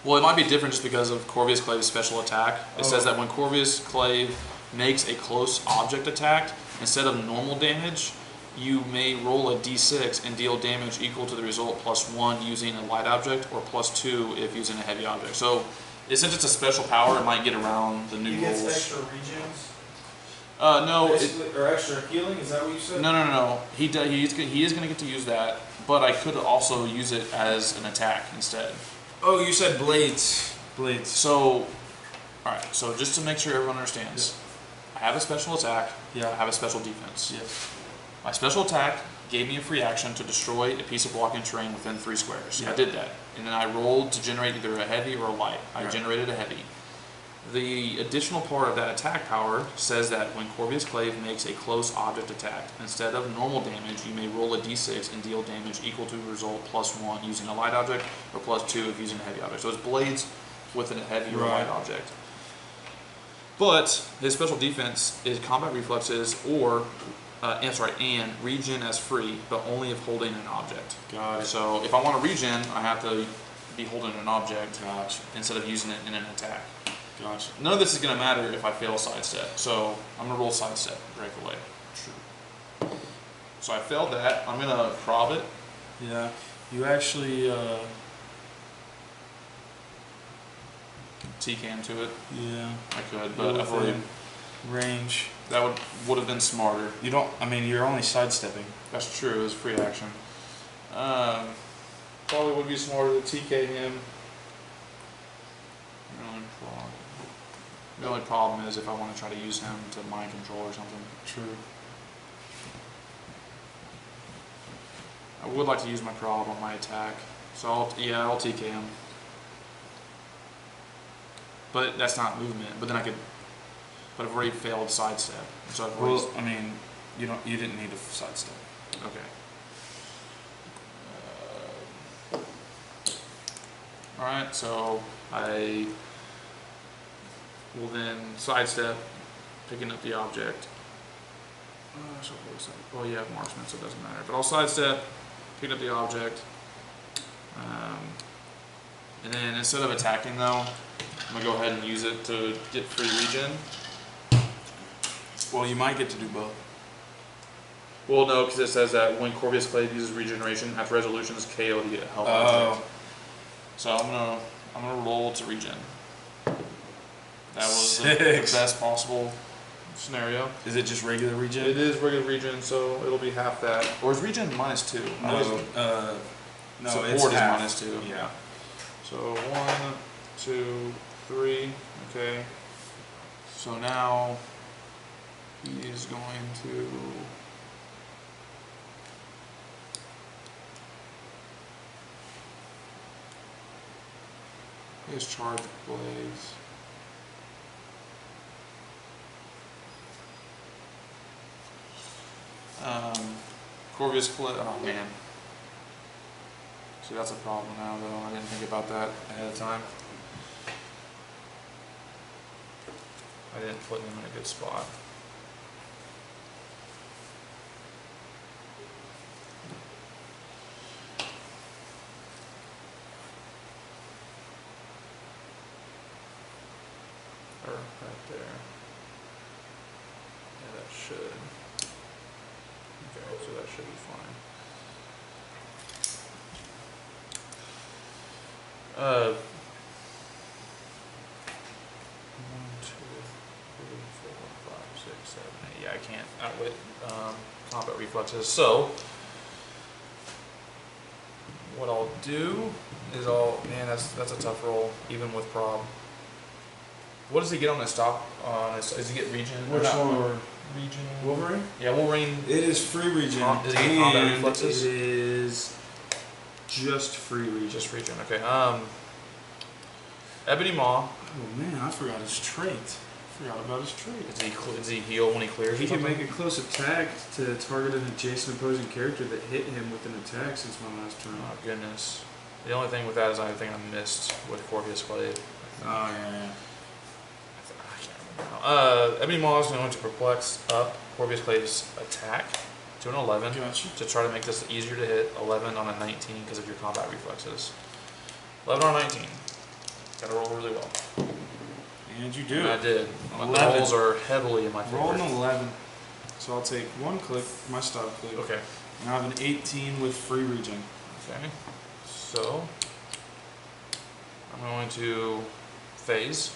Well, it might be different just because of Corvus Clave's special attack. It says that when Corvus Clave makes a close object attack, instead of normal damage, you may roll a d6 and deal damage equal to the result +1 using a light object, or +2 if using a heavy object. So, since it's a special power, it might get around the new rules. regens. No, Or extra healing. Is that what you said? no. He is going to get to use that, but I could also use it as an attack instead. Oh, you said blades. Blades. So, all right. So just to make sure everyone understands, I have a special attack. Yeah. I have a special defense. Yes. My special attack gave me a free action to destroy a piece of blocking terrain within 3 squares. Yeah. I did that, and then I rolled to generate either a heavy or a light. I Right. generated a heavy. The additional part of that attack power says that when Corvus Clave makes a close object attack, instead of normal damage, you may roll a d6 and deal damage equal to the result +1 using a light object, or +2 if using a heavy object. So it's blades with a heavy or Right. light object. But his special defense is combat reflexes, or and regen as free, but only if holding an object. Got it. So if I want to regen, I have to be holding an object Gotcha. instead of using it in an attack. Gotcha. None of this is going to matter if I fail sidestep, so I'm going to roll sidestep, break away. True. So I failed that. I'm going to prob it. Yeah. You actually. T-cam to it. Yeah. I could, but I've already, range. that would have been smarter. You don't. I mean, you're only sidestepping. That's true. It was free action. Probably would be smarter to TK him. The only problem is if I want to try to use him to mind control or something. True. I would like to use my prob on my attack, so I'll TK him. But that's not movement. But then but I've already failed sidestep, so I've already. Well, I mean, you didn't need a sidestep. Okay. All right, so I will then sidestep, picking up the object. Well, you have marksman, so it doesn't matter. But I'll sidestep, pick up the object, and then instead of attacking though, I'm gonna go ahead and use it to get free regen. Well, you might get to do both. Well, no, because it says that when Corvus Clave uses regeneration after resolutions, KO the health object. So I'm gonna roll to regen. That was the best possible scenario. Is it just regular regen? It is regular regen, so it'll be half that. Or is regen -2? No, support it's is half. -2. Yeah. So 1, 2, 3. Okay. So now he is going to. His charge blades. Corvus Clave. Oh man. See, that's a problem now, though. I didn't think about that ahead of time. I didn't put him in a good spot. there. Yeah, that should. Okay, so that should be fine. 1, 2, 3, 4, 5, 6, 7, 8. Yeah, I can't outwit combat reflexes. So what I'll do is man, that's a tough roll, even with prob. What does he get on his stop? Does he get regen? Which one? Or regen? Wolverine? Yeah, Wolverine. It is free regen. Does he get combat and reflexes? It is just free regen. Just regen. Okay. Ebony Maw. Oh man, I forgot his trait. Forgot about his trait. Does he heal when he clears? He or can something? make a close attack to target an adjacent opposing character that hit him with an attack since my last turn. Oh goodness. The only thing with that is I think I missed with Corvius Glaive. Oh yeah. I can't remember now. Ebony Maw is going to perplex up Corvius Glaive's attack to an 11 Gotcha. to try to make this easier to hit. 11 on a 19 because of your combat reflexes. 11 on a 19. Gotta roll really well. And you do. And I did. The 11. rolls are heavily in my favor. Roll an 11. So I'll take one click, my stop click. Okay. And I have an 18 with free regen. Okay. So I'm going to phase.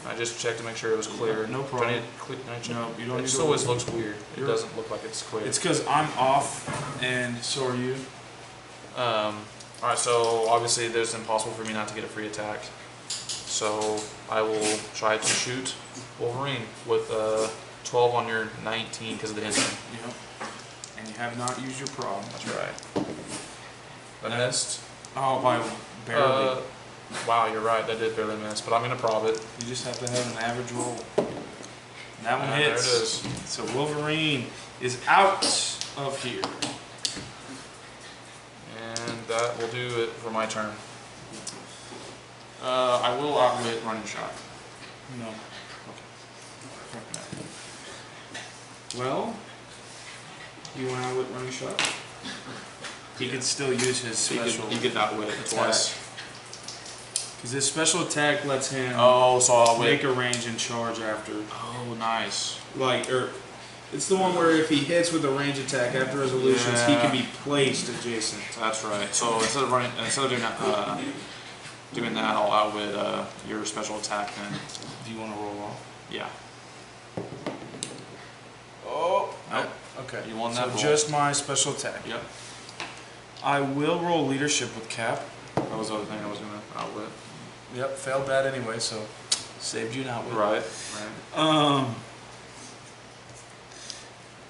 I just checked to make sure it was clear. No Do I problem. need to No, you don't It need still to. always looks weird. It You're- doesn't look like it's clear. It's because I'm off, and so are you. Alright, so obviously there's impossible for me not to get a free attack. So I will try to shoot Wolverine with 12 on your 19 because of the hindering. Yep. And you have not used your prob. That's right. I missed. Oh, by barely. Wow, you're right. That did barely miss, but I'm going to prob it. You just have to have an average roll. That one There it hits. is. So Wolverine is out of here. And that will do it for my turn. I will outwit running shot. No. Well, you went out with running shot. He could still use his special. He could outwit twice. Because his special attack lets him Oh, so I'll make wait. a range and charge after. Oh, nice. It's the one where if he hits with a range attack after resolutions, he Yeah. can be placed adjacent. That's right. So instead of doing that, I'll outwit your special attack then. Do you want to roll off? Yeah. Oh. Nope. Okay. You won So that roll. just my special attack. Yep. I will roll leadership with Cap. That was the other thing I was gonna outwit. Yep. Failed that anyway, so saved you an outwit. Right.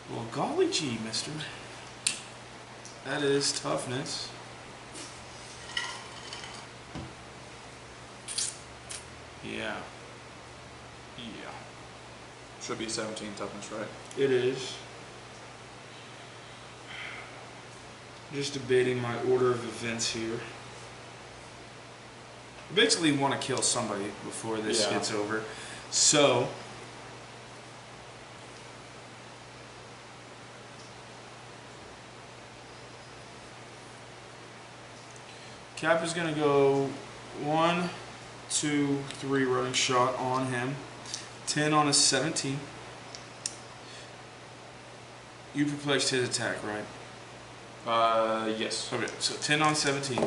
Well, golly gee, mister. That is toughness. Yeah. Yeah. Should be 17 toughness, right? It is. Just debating my order of events here. I basically want to kill somebody before this Yeah. gets over. So, Cap is going to go 1, 2, 3 running shot on him. 10 on a 17. You perplexed his attack, right? Yes. Okay, so 10 on 17.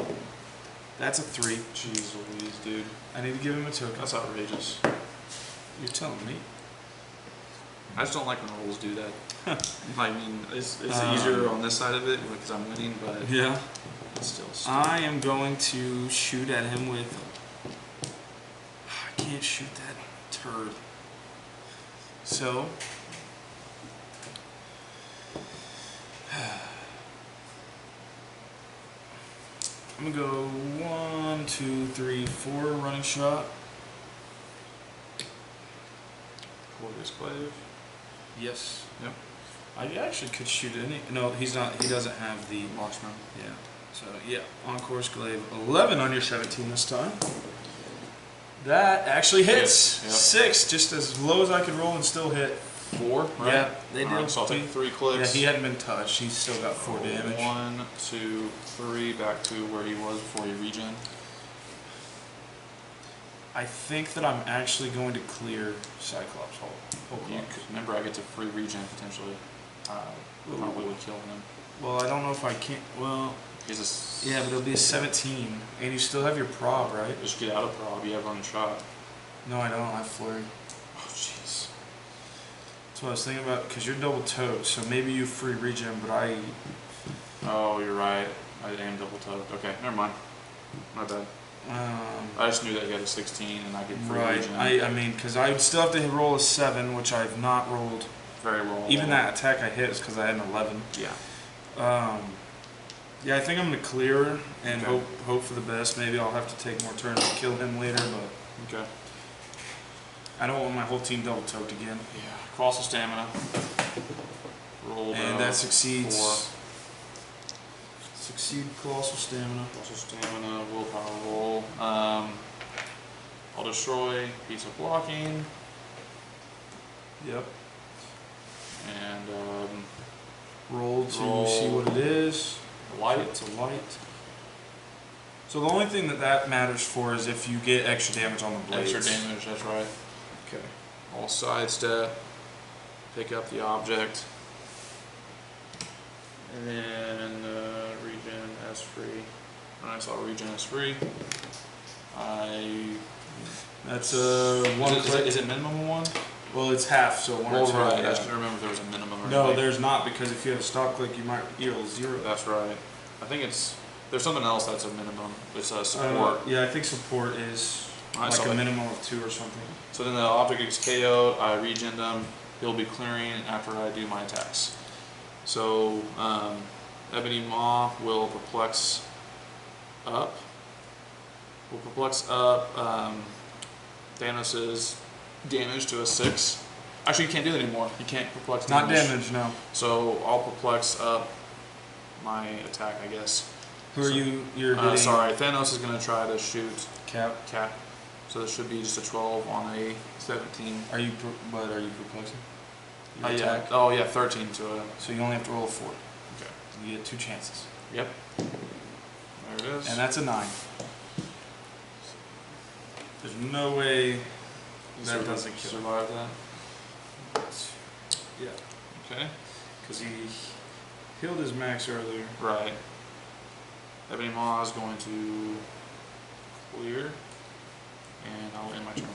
That's a 3. Jeez Louise, dude. I need to give him a token. That's outrageous. You're telling me. I just don't like when rules do that. I mean, it's Um, easier on this side of it because I'm winning, but Yeah. it's still stupid. I am going to shoot at him with... I can't shoot that turd. So... I'm going to go 1, 2, 3, 4 running shot. Corvus Glaive. Yes. Yep. I actually could shoot any... No, he's not. He doesn't have the... Marksman. Yeah. So, yeah. On-course glaive. 11 on your 17 this time. That actually hits. Yep. 6, just as low as I could roll and still hit. 4, right? Yeah, they Alright, did. so I'll take 3 Yeah, clicks. he hadn't been touched. He's still got 4 damage. 1, 2, 3, back to where he was before he regen. I think that I'm actually going to clear Cyclops whole You clock. could, remember, I get to free regen potentially. Probably would kill him. Well, I don't know if I can. Well, He's a yeah, but it'll be a 17, and you still have your prob, right? Just get out of prob. You have running shot. No, I don't. I have flurry. Oh jeez. That's what I was thinking about. Because you're double toed, so maybe you free regen, but I. Oh, you're right. I am double toed. Okay, never mind. My bad. I just knew that he had a 16 and I could free Right. regen. I mean, because I would still have to roll a 7, which I've not rolled. Very well. Even that attack I hit is because I had an 11. Yeah. Yeah, I think I'm gonna clear and Okay. hope for the best. Maybe I'll have to take more turns to kill him later, but Okay. I don't want my whole team double toed again. Yeah. Colossal stamina. Roll. And that succeeds. 4. Succeed colossal stamina. Colossal stamina. Willpower roll. I'll destroy piece of blocking Yep. and Roll to Roll. see what it is. light. It's a light. So the only thing that matters for is if you get extra damage on the blades. Extra damage. That's right. Okay. I'll sidestep. Pick up the object. And then regen as free. Alright, so I'll regen as free. That's one. Is it minimum one? Well, it's half, so one or two. Right. I Yeah. just couldn't remember if there was a minimum or No, anything. there's not, because if you have a stock click, you might heal 0. That's right. I think there's something else that's a minimum. It's a support. Yeah, I think support is Alright, like so a minimum of 2 or something. So then the object gets KO'd, I regen them, he'll be clearing after I do my attacks. So Ebony Maw will perplex up. Thanos' damage to a 6. Actually, you can't do that anymore. You can't perplex Not damage. damage, no. So I'll perplex up my attack, I guess. Who are you? You're hitting Sorry, Thanos is going to try to shoot Cap. Cap. So this should be just a 12 on a 17. Are you perplexing? Your Yeah. attack. Oh yeah, 13 to a. So you only have to roll a 4. Okay. You get 2 chances. Yep. There it is. And that's a 9. There's no way that doesn't kill. Survive that. Yeah. Okay. Because he healed his max earlier. Right. Ebony Maw is going to clear, and I'll end my turn.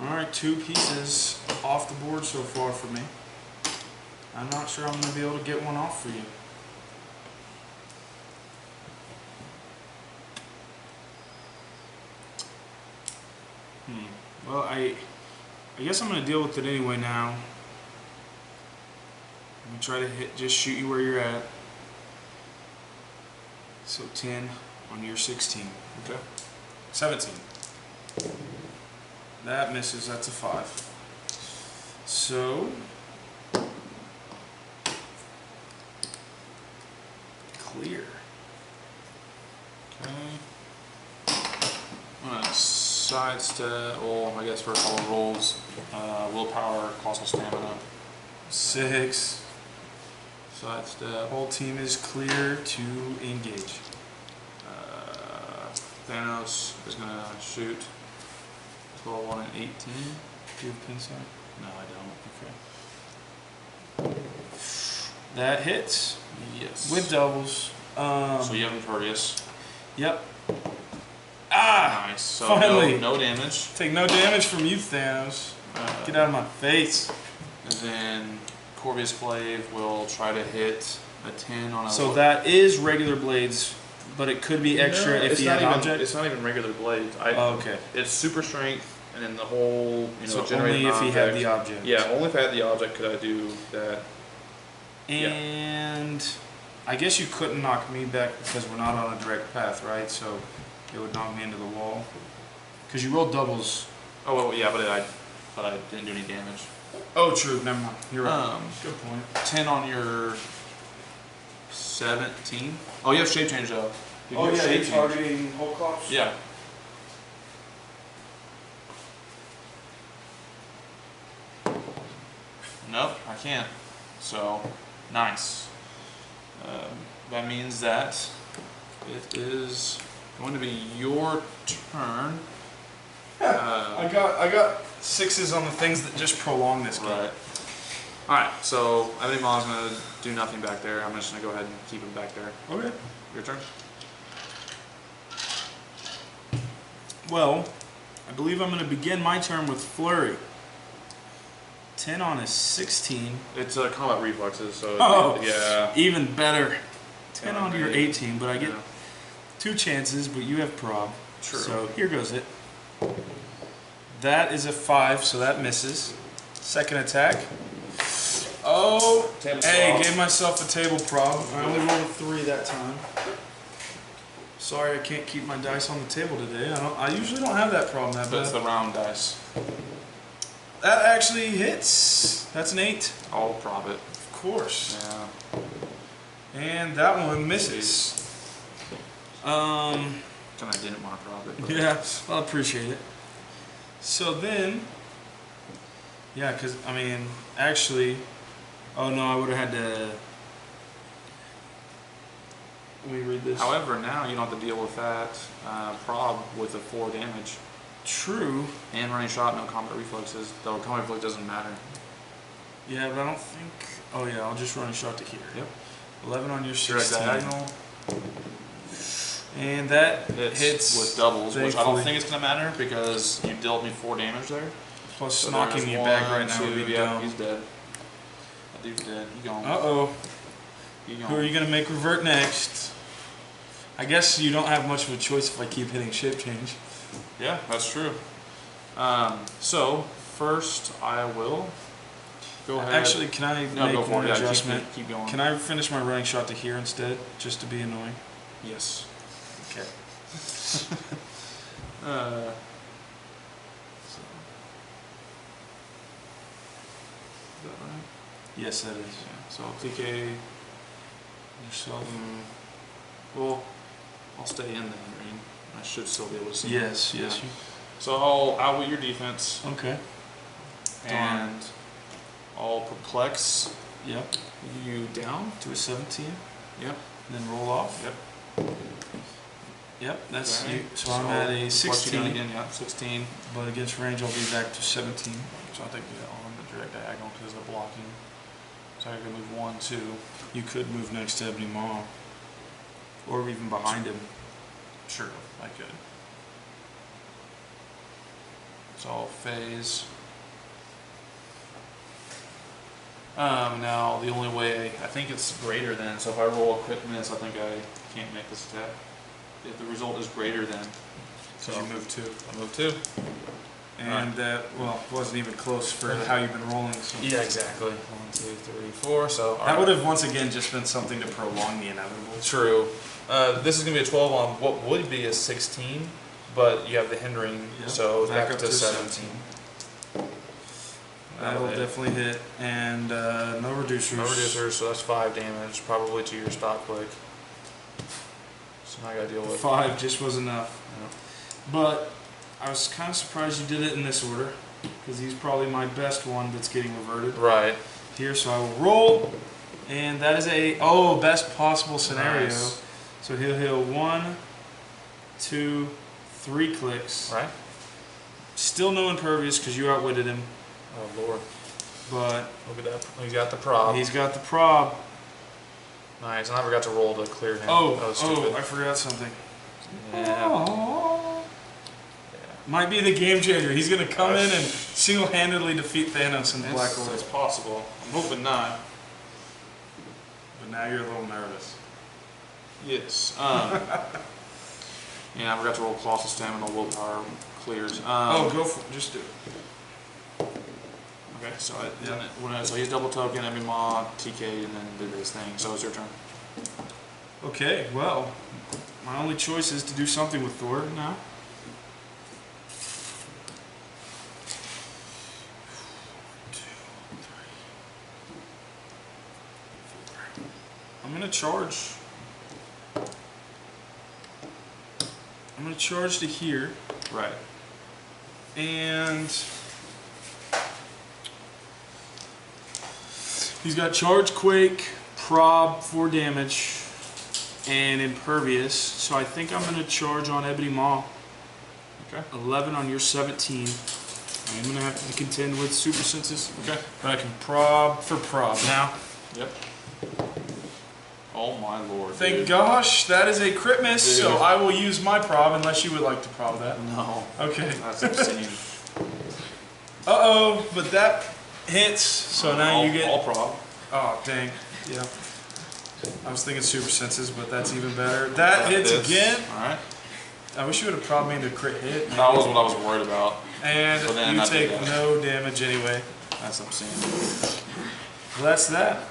Alright, 2 pieces off the board so far for me. I'm not sure I'm going to be able to get one off for you. Well, I guess I'm going to deal with it anyway now. I'm going to try to just shoot you where you're at. So 10 on your 16. Okay. 17. That misses, that's a 5. So clear. Okay. I'm gonna sidestep. Well, I guess first all rolls. Willpower, colossal stamina. 6. Sidestep. Whole team is clear to engage. Thanos is gonna shoot. 12 on an 18. Do you have pin sight? No, I don't. Okay. That hits Yes. with doubles. So you have Impervious. Yep. Ah! Nice. So Finally. no damage. Take no damage from you, Thanos. Get out of my face. And then Corvius Glaive will try to hit a 10 on a. So that is regular blades, but it could be extra No, if it's you not had even, object. It's not even regular blades. Oh, okay. It's super strength, and then the whole So generating only if he had object. the object. Yeah, only if I had the object could I do that. And I guess you couldn't knock me back because we're not on a direct path, right? So it would knock me into the wall. Because you rolled doubles. Oh well, yeah, but I didn't do any damage. Oh, true. Never mind. You're right. Good point. 10 on your 17. Oh, you have shape change though. You Oh have yeah, shape you're change. targeting whole clops? Yeah. Nope, I can't. So, nice. That means that it is going to be your turn. I got 6s on the things that just prolong this game. Right. Alright, so Ebony Maw's gonna do nothing back there. I'm just gonna go ahead and keep him back there. Okay. Your turn. Well, I believe I'm going to begin my turn with Flurry. 10 on a 16. It's combat reflexes, so Oh, yeah. even better. 10 Yeah, on your maybe. 18, but I get Yeah. 2 chances, but you have prob. True. So here goes it. That is a 5, so that misses. Second attack. Oh, Table hey, prob. gave myself a table prob. I only rolled a 3 that time. Sorry, I can't keep my dice on the table today. I usually don't have that problem that But it's bad. the round dice. That actually hits. That's an 8. I'll prob it. Of course. Yeah. And that one misses. And I didn't want to prob it. But Yeah, I'll appreciate it. So then, yeah, because, I mean, actually, oh no, I would have had to. Let me read this. However, now you don't have to deal with that prob with a 4 damage. True. And running shot, no combat reflexes. Though combat reflex doesn't matter. Yeah, but I don't think. Oh yeah, I'll just run a shot to here. Yep. 11 on your You're at 16. diagonal. And that Hits, hits with doubles, which I don't thankfully. think it's going to matter because you dealt me 4 damage there. Plus So knocking there's you back 1, right now would 2, be yeah, dumb. he's dead. That dude's dead. He gone. Uh-oh. He gone. Who are you going to make revert next? I guess you don't have much of a choice if I keep hitting shape change. Yeah, that's true. So, first I will go ahead. Actually, can I no, make go for one it. Yeah, adjustment? keep going. Can I finish my running shot to here instead, just to be annoying? Yes. Okay. So. Is that right? Yes, that is. Yeah. So TK Yourself. Well, I'll stay in the green. I should still be able to see. Yes, him. yes. Yeah. So I'll outwit your defense Okay. and I'll perplex Yep. you down. To a 17. Yep. And then roll off. Yep. Yep, that's Okay. you. So I'm at a perplex you down 16. again. Yeah, 16. But against range, I'll be back to 17. So I think on the direct diagonal because of the blocking. So I can move 1, 2. You could move next to Ebony Maw. Or even behind him. Sure, I could. So I'll phase. Now the only way I think it's greater than. So if I roll a crit miss, I think I can't make this attack. If the result is greater than, So you move 2. I move 2. And that, well, wasn't even close for how you've been rolling. So. Yeah, exactly. 1, 2, 3, 4. So That would have once again just been something to prolong the inevitable. true. This is gonna be a 12 on what would be a 16, but you have the hindering, Yeah. so it's Back back up to to 17. That'll hit. definitely hit. And no reducers. No reducers, so that's 5 damage, probably to your stock click. So now I gotta deal with 5 just was enough. Yeah. But I was kind of surprised you did it in this order. Because he's probably my best one that's getting reverted. Right. Here, so I will roll. And that is a, best possible scenario. Nice. So he'll heal 1, 2, 3 clicks. Right? Still no impervious because you outwitted him. Oh lord. But Look at that. He's got the prob. he's got the prob. Nice. And I forgot to roll to clear him. That was Oh, stupid. I forgot something. Yeah. Oh. Might be the game changer. He's going to come in and single-handedly defeat Thanos in the Black Hole. It's possible. I'm hoping not. But now you're a little nervous. Yes. Yeah, I forgot to roll Colossal Stamina. Willpower clears. Go for it. Just do it. Okay, so so he's double token, Ebony Maw, TK, and then did his thing. So it's your turn. Okay, well, my only choice is to do something with Thor now. I'm gonna charge. I'm gonna charge to here, Right. and he's got charge, quake, prob, 4 damage, and impervious. So I think I'm gonna charge on Ebony Maw. Okay. 11 on your 17. I'm gonna have to contend with super senses. Okay. But I can prob for prob. Now, Yep. Oh my lord. thank dude. gosh, that is a crit miss, Dude. so I will use my prob unless you would like to prob that. No. Okay. That's obscene. Uh-oh, but that hits, so now you get... All prob. Oh, dang. Yeah. I was thinking super senses, but that's even better. That hits again. Alright. I wish you would have probbed me into a crit hit. That was what I was worried about. And So then you I did take that. no damage anyway. That's obscene. Well, that's that.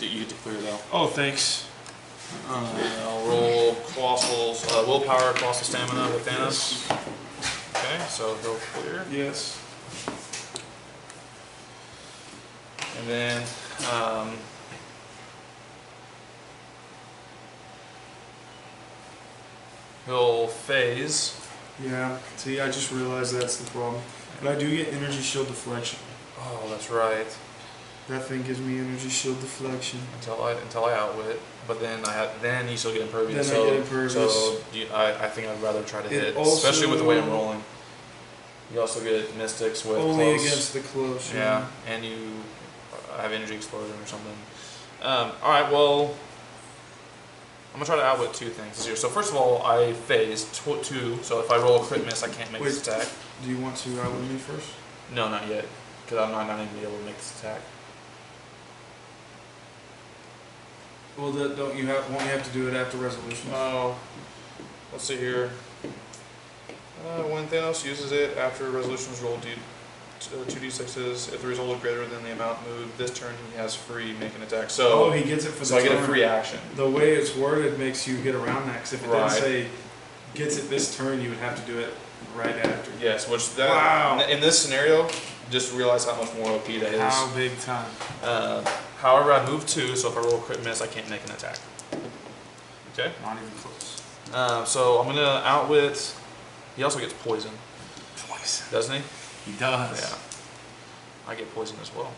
You get to clear though. Oh, thanks. I'll roll colossal willpower, colossal stamina with Thanos. Okay, so he'll clear. Yes. And then he'll phase. Yeah. See, I just realized that's the problem. But I do get energy shield deflection. Oh, that's right. That thing gives me energy shield deflection. Until I outwit, but then you still get impervious. Then I so, get impervious. So I think I'd rather try to It hit, also- especially with the way I'm rolling. You also get mystics with Only close. against the close. Yeah, and you have energy explosion or something. All right, well, I'm gonna try to outwit two things this year. So first of all, I phase 2. So if I roll a crit miss, I can't make this attack. Do you want to outwit me first? No, not yet, because I'm not even be able to make this attack. Well, won't you have to do it after resolution? Oh, let's see here. When Thanos uses it after resolutions, roll 2d6s. If the result is greater than the amount moved this turn, he has free make an attack. So, Oh, he gets it for the so I get a turn. free action. The way it's worded makes you get around that, because if it Right. didn't say gets it this turn, you would have to do it right after. Yes, which that Wow. in this scenario, just realize how much more OP that is. How big time? However, I move 2, so if I roll a crit miss, I can't make an attack. Okay. Not even close. So I'm gonna outwit. He also gets poison, Poison. doesn't he? He does. Yeah. I get poison as well.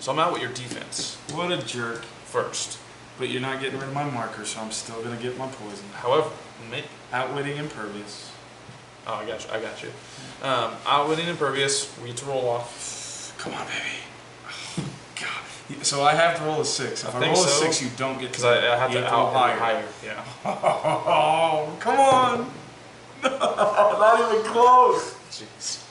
So I'm outwit your defense What a jerk. first. But you're not getting rid of my marker, so I'm still going to get my poison. However, Outwitting impervious. oh, I got you. Outwitting impervious. We get to roll off. Come on, baby. Oh, God. So I have to roll a 6. If I think roll a so, 6, you don't get Because I have you to roll out higher. Yeah. Oh, come on. Not even close. Jeez.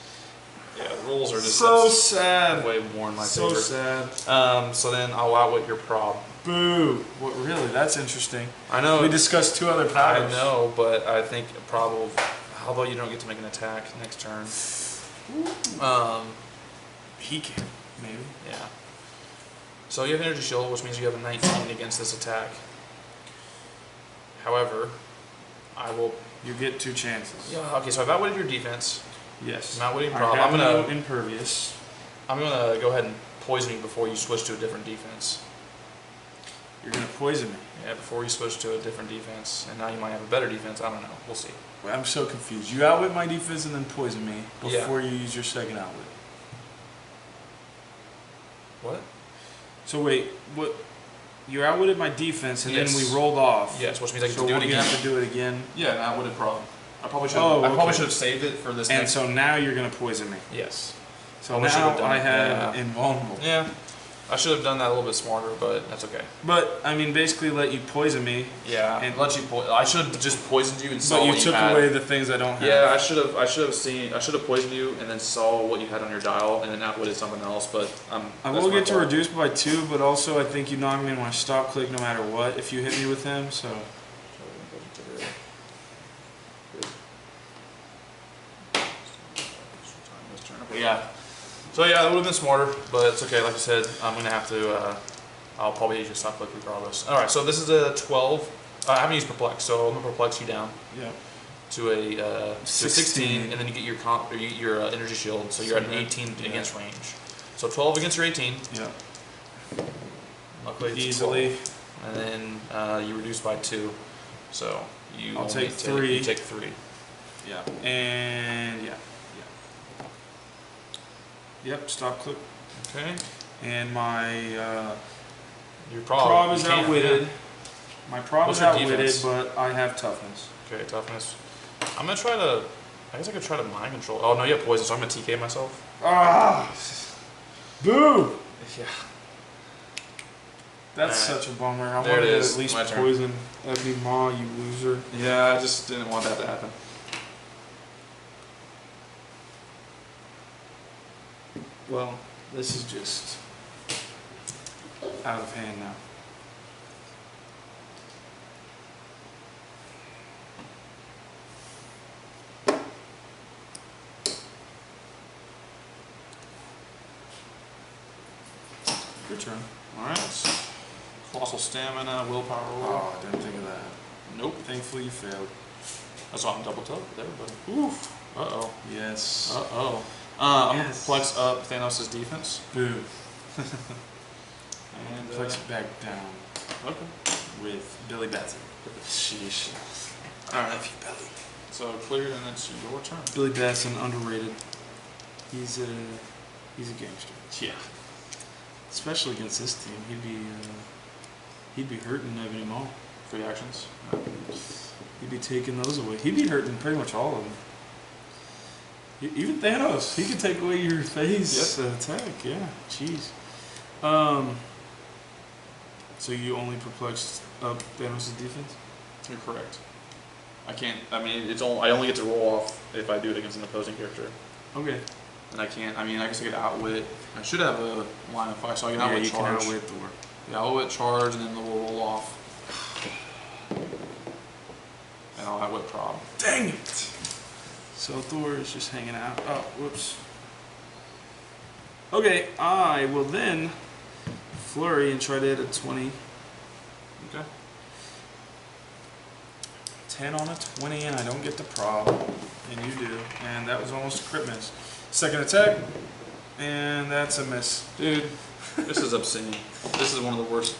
Yeah, rolls are just So that's sad. way more in my So favor. sad. So then I'll outwit your prob. Boo. What, really? That's interesting. I know. We discussed 2 other I powers. know, but I think probably. How about you don't get to make an attack next turn? He can, maybe. Yeah. So you have energy shield, which means you have a 19 against this attack. However, I will. You get 2 chances. Yeah. Okay. So I've outwitted your defense. Yes. I'm outwitting I prob. have I'm gonna. no impervious. I'm gonna go ahead and poison you before you switch to a different defense. You're gonna poison me. Yeah, before you switch to a different defense, and now you might have a better defense. I don't know. We'll see. Well, I'm so confused. You outwit my defense and then poison me Yeah. before you use your second outwit. What? So wait, what? You outwitted my defense and Yes. then we rolled off. Yes, which means I get So to do it won't you again. have to do it again? Yeah, an outwitted prob. I probably should. Oh, I probably okay. should have saved it for this. And next. so now you're gonna poison me. Yes. So Probably should now have done I it, have yeah. invulnerable. Yeah. I should have done that a little bit smarter, but that's okay. But I mean, basically, let you poison me. Yeah. And- let you. I should have just poisoned you and saw But you what took you had. away the things I don't have. Yeah, I should have. I should have poisoned you and then saw what you had on your dial and then outwitted something else. But I that's will my get to fault. reduce by 2, but also I think you knock me in my stop click no matter what if you hit me with him. So Yeah. So yeah, that would have been smarter, but it's okay. Like I said, I'm gonna have to. I'll probably use your stop click regardless. All right. So this is a 12. I haven't used perplex, so I'm gonna perplex you down yeah. to a 16, and then you get your your energy shield, so you're at an So 18 yeah. against range. So 12 against your 18. Yeah. Luckily it's Easily. 12. And then you reduce by 2, so you I'll only take 3. You take 3. Yeah. And yeah. Yep. Stop click. Okay. And my Your prob is you can't- outwitted. yeah. My prob What's is your outwitted, defense? but I have toughness. Okay, toughness. I'm gonna try to I guess I could try to mind control. Oh no, you have poison, so I'm gonna TK myself. Ah! Boo! Yeah. That's Alright. such a bummer. I There it wanted to is. at least My turn. poison Ebony Maw, you loser. Yeah, I just didn't want that to happen. Well, this is just out of hand now. Your turn. Alright. Colossal stamina, willpower roll. Oh, I didn't think of that. Nope. Thankfully you failed. That's why I'm double toed with everybody. Oof. Uh-oh. Yes. Uh-oh. I'm gonna Yes. flex up Thanos' defense. Boo. And Flex it back down okay. with Billy Batson. Sheesh. I love you, Billy. So cleared, and it's your turn. Billy Batson, underrated. He's a gangster. Yeah. Especially against this team, he'd be hurting Ebony Maw. Free actions. He'd be taking those away. He'd be hurting pretty much all of them. Even Thanos, he could take away your phase attack. Yeah, jeez. So you only perplexed up Thanos' defense? You're correct. I can't. I mean, it's only. I only get to roll off if I do it against an opposing character. Okay. And I can't. I mean, I guess I could outwit. I should have a line of fire, so I can outwit you charge. can outwit Thor. Yeah, I'll outwit charge, and then we'll roll off. And I'll outwit prob. Dang it! So Thor is just hanging out. Oh, whoops. Okay, I will then flurry and try to hit a 20. Okay. 10 on a 20, and I don't get the prob. And you do. And that was almost a crit miss. Second attack, and that's a miss. Dude, this is obscene. This is one of the worst.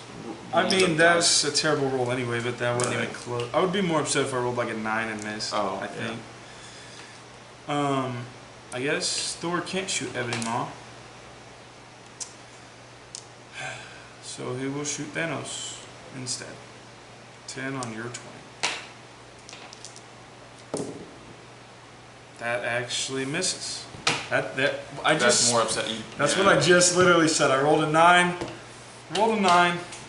I rolls mean, I've that's a terrible roll anyway, but that wasn't Right. even close. I would be more upset if I rolled like a 9 and missed, Oh, I think. I guess Thor can't shoot Ebony Maw. So he will shoot Thanos instead. 10 on your 20. That actually misses. That's more upsetting. That's Yeah. what I just literally said. I rolled a 9,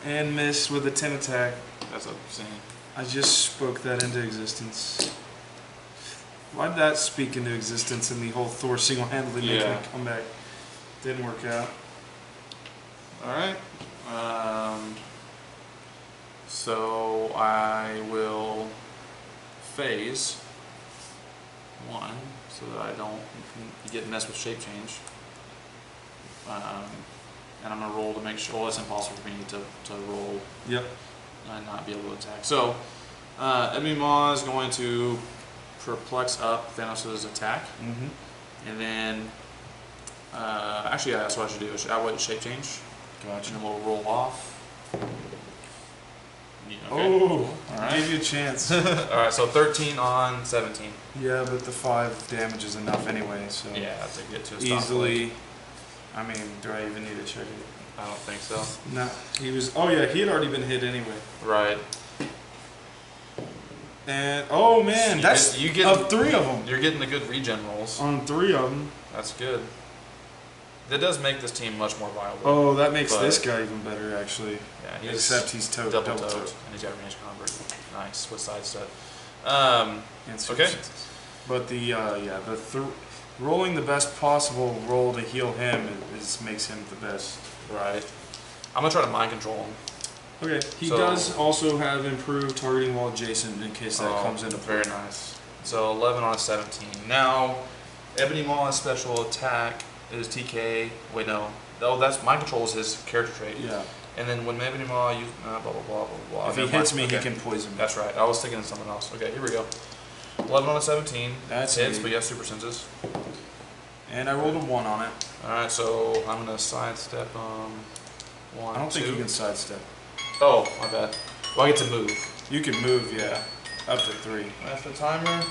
and missed with a 10 attack. That's obscene. I just spoke that into existence. Why'd that speak into existence and the whole Thor single-handedly making Yeah. a comeback? Didn't work out. All right. So I will phase 1 so that I don't get messed with shape change. And I'm gonna roll to make sure. Well, it's impossible for me to roll Yep. and not be able to attack. So Ebony Maw is going to perplex up Thanos' attack, Mm-hmm. and then actually, yeah, that's what I should do. I would shape change. Gotcha. And then we'll roll off. Yeah, okay. Oh, Alright. gave you a chance. Alright, so 13 on 17. Yeah, but the 5 damage is enough anyway, so Yeah, to get to a stop easily. I mean, do I even need to check it? point. I don't think so. No, he was. Oh yeah, he had already been hit anyway. Right. And oh man, You that's get- you get- of 3 of them. You're getting the good regen rolls. On 3 of them. That's good. That does make this team much more viable. Oh, that makes But- this guy even better actually. Yeah, he's Except he's double double toed. toed, and he's got range convert. Nice with sidestep. And super Okay. senses. But the rolling the best possible roll to heal him makes him the best. Right. I'm gonna try to mind control him. Okay. He So- does also have improved targeting while adjacent in case that comes into play. Very nice. So 11 on a 17. Now, Ebony Maw's special attack is TK. Wait, no. Oh, that's mind control is his character trait. Yeah. And then when Ebony Maw uses blah blah blah blah blah. If he Never hits mind. me, Okay. he can poison me. That's right. I was thinking of something else. Okay, here we go. 11 on a 17. That's hits, me. but yeah, super senses. And I rolled a 1 on it. All right, so I'm gonna sidestep 1. I don't think 2. you can sidestep. Oh, my bad. Well, I get to move. You can move, yeah, up to 3. That's the timer.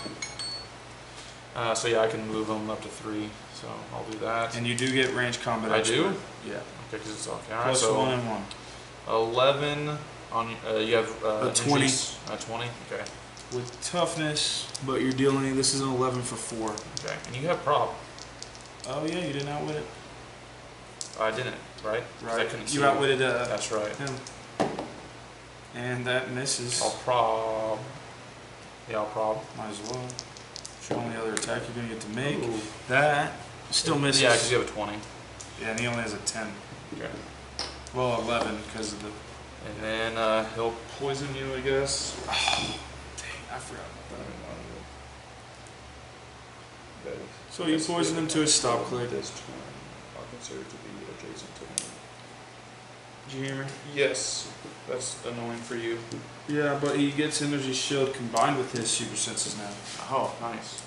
So yeah, I can move them up to 3. So I'll do that. And you do get range combat. I expert. do? Yeah. Okay, because it's okay. All right, Plus so 1 and 1. 11 on. You have 20. injuries. 20. Okay. with toughness, but you're dealing. This is an 11 for 4. Okay. And you have prob. Oh yeah, you didn't outwit it. I didn't, right? 'Cause I couldn't see You outwitted That's right. him. And that misses. I'll prob. Yeah, I'll prob. Might as well. It's your only other attack you're gonna get to make. Ooh. That still misses. Yeah, because you have a 20. Yeah, and he only has a 10. Okay. Well, 11 because of the. And then he'll poison you, I guess. Dang, I forgot about that. So you poison him to a stop click. This turn are considered to be adjacent to him. Did you hear me? Yes, that's annoying for you. Yeah, but he gets energy shield combined with his super senses now. Oh, nice.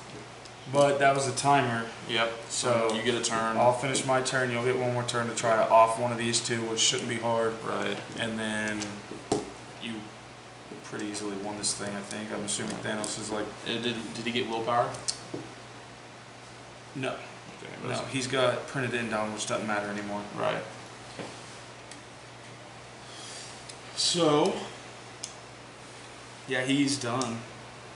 But that was a timer. Yep. So you get a turn. I'll finish my turn. You'll get one more turn to try to off one of these two, which shouldn't be hard. Right. And then you pretty easily won this thing, I think. I'm assuming Thanos is like. Did he get willpower? No. Okay. No, he's got printed in down, which doesn't matter anymore. Right. So, yeah, he's done.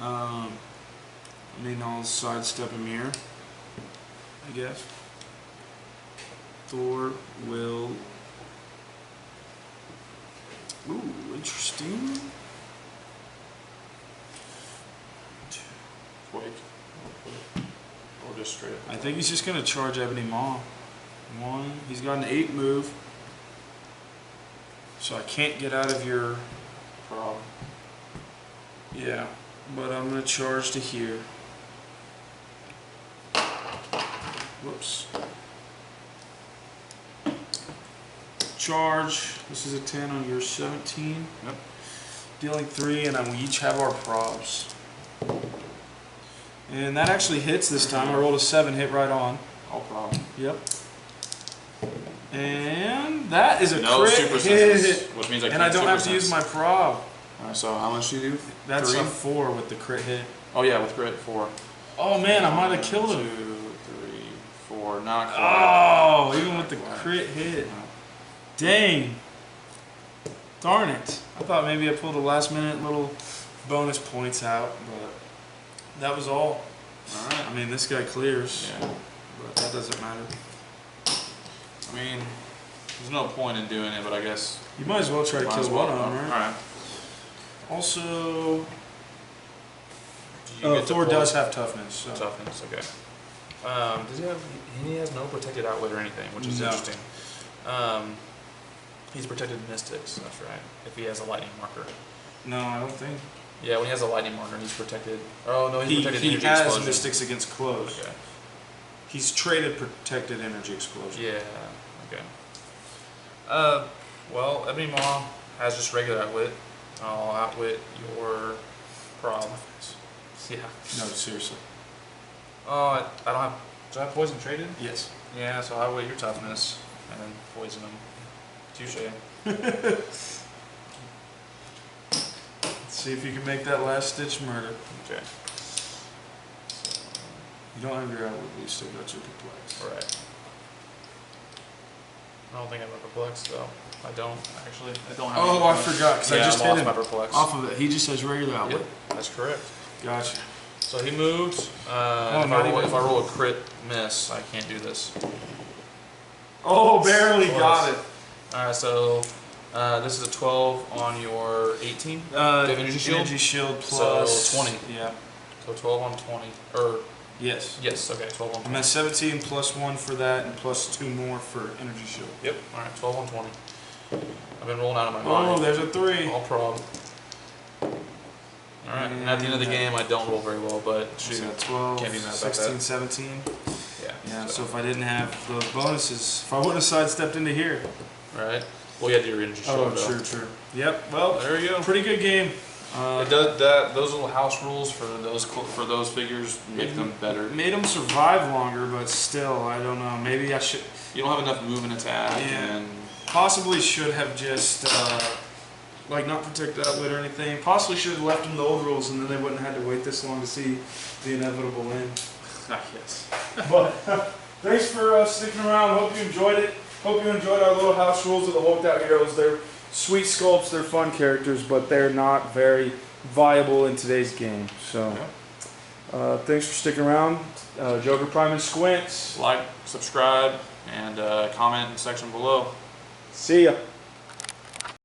I mean, I'll sidestep him here, I guess. Thor will. Ooh, interesting. Quake. Or just straight up. I think he's just gonna charge Ebony Maw. One. He's got an 8 move. So I can't get out of your Prob. Yeah, but I'm gonna charge to here. Whoops. Charge. This is a 10 on your 17. Yep. Dealing 3, and then we each have our probs. And that actually hits this time. I rolled a 7, hit right on. All prob. Yep. And that is a No crit super hit. senses, which means I can't And I don't have to super use sense. my prob. Alright, so how much do you do? That's 3? a 4 with the crit hit. Oh yeah, with crit 4. Oh man, I might have killed 2, him. 3, 4. Not quite. Oh, even with the crit hit. Dang. Darn it. I thought maybe I pulled a last minute little bonus points out, but that was all. Alright. I mean, this guy clears, Yeah. but that doesn't matter. I mean, there's no point in doing it, but I guess. You might as well try to might kill as well. one of them, right? Alright. Also, You get to Thor pull does have toughness. So. toughness, okay. Does he have no protected outwit or anything, which is No. interesting. He's protected mystics, that's right. If he has a lightning marker. No, I don't think. Yeah, when he has a lightning marker, he's protected. Oh no, he's protected He energy has explosion. mystics against close. Okay. He's traded protected energy explosion. Yeah. Okay. Well, Ebony Maw has just regular outwit. I'll outwit your prob. Yeah. No, seriously. Oh, I don't have. Do I have poison traded? Yes. Yeah, so I outwit your toughness and then poison him. Touche. Let's see if you can make that last stitch murder. Okay. You don't have your outwit, but you still got your perplex. Alright. I don't think I'm a perplex though. I don't actually. I don't have. Oh, I forgot because Yeah, I just I hit lost him my perplex. off of it. He just has regular outwit. Yep, that's correct. Gotcha. So he moved. If I roll a crit miss, I can't do this. Oh, barely Plus. got it. Alright, so this is a 12 on your 18. Do you have energy shield? Energy shield plus 20. Yeah. So 12 on 20. Or Yes. yes, okay, 12 on 20. I'm at 17 plus 1 for that and plus 2 more for energy shield. Yep. Alright, 12 on 20. I've been rolling out of my Oh, mind. there's a 3. All prob. Alright, and at the end of the game, I don't roll very well, but shoot. So 12, Can't be mad about 16, that. 17. Yeah. Yeah, so if I didn't have those bonuses, if I would have sidestepped into here. Right. Well, you had to do your energy shield. Oh, though. true. Yep, well, There you go. pretty good game. It does that. Those little house rules for those figures make them better. Made them survive longer, but still, I don't know. Maybe I should, You don't have enough move and attack, Yeah. and possibly should have just, like not protected outwit or anything. Possibly should have left them the old rules, and then they wouldn't have had to wait this long to see the inevitable end. yes. But thanks for sticking around. Hope you enjoyed it. Hope you enjoyed our little house rules of the Hulked Out Heroes. They're sweet sculpts. They're fun characters, but they're not very viable in today's game. So, thanks for sticking around. Joker Prime and Squintz. Like, subscribe, and comment in the section below. See ya.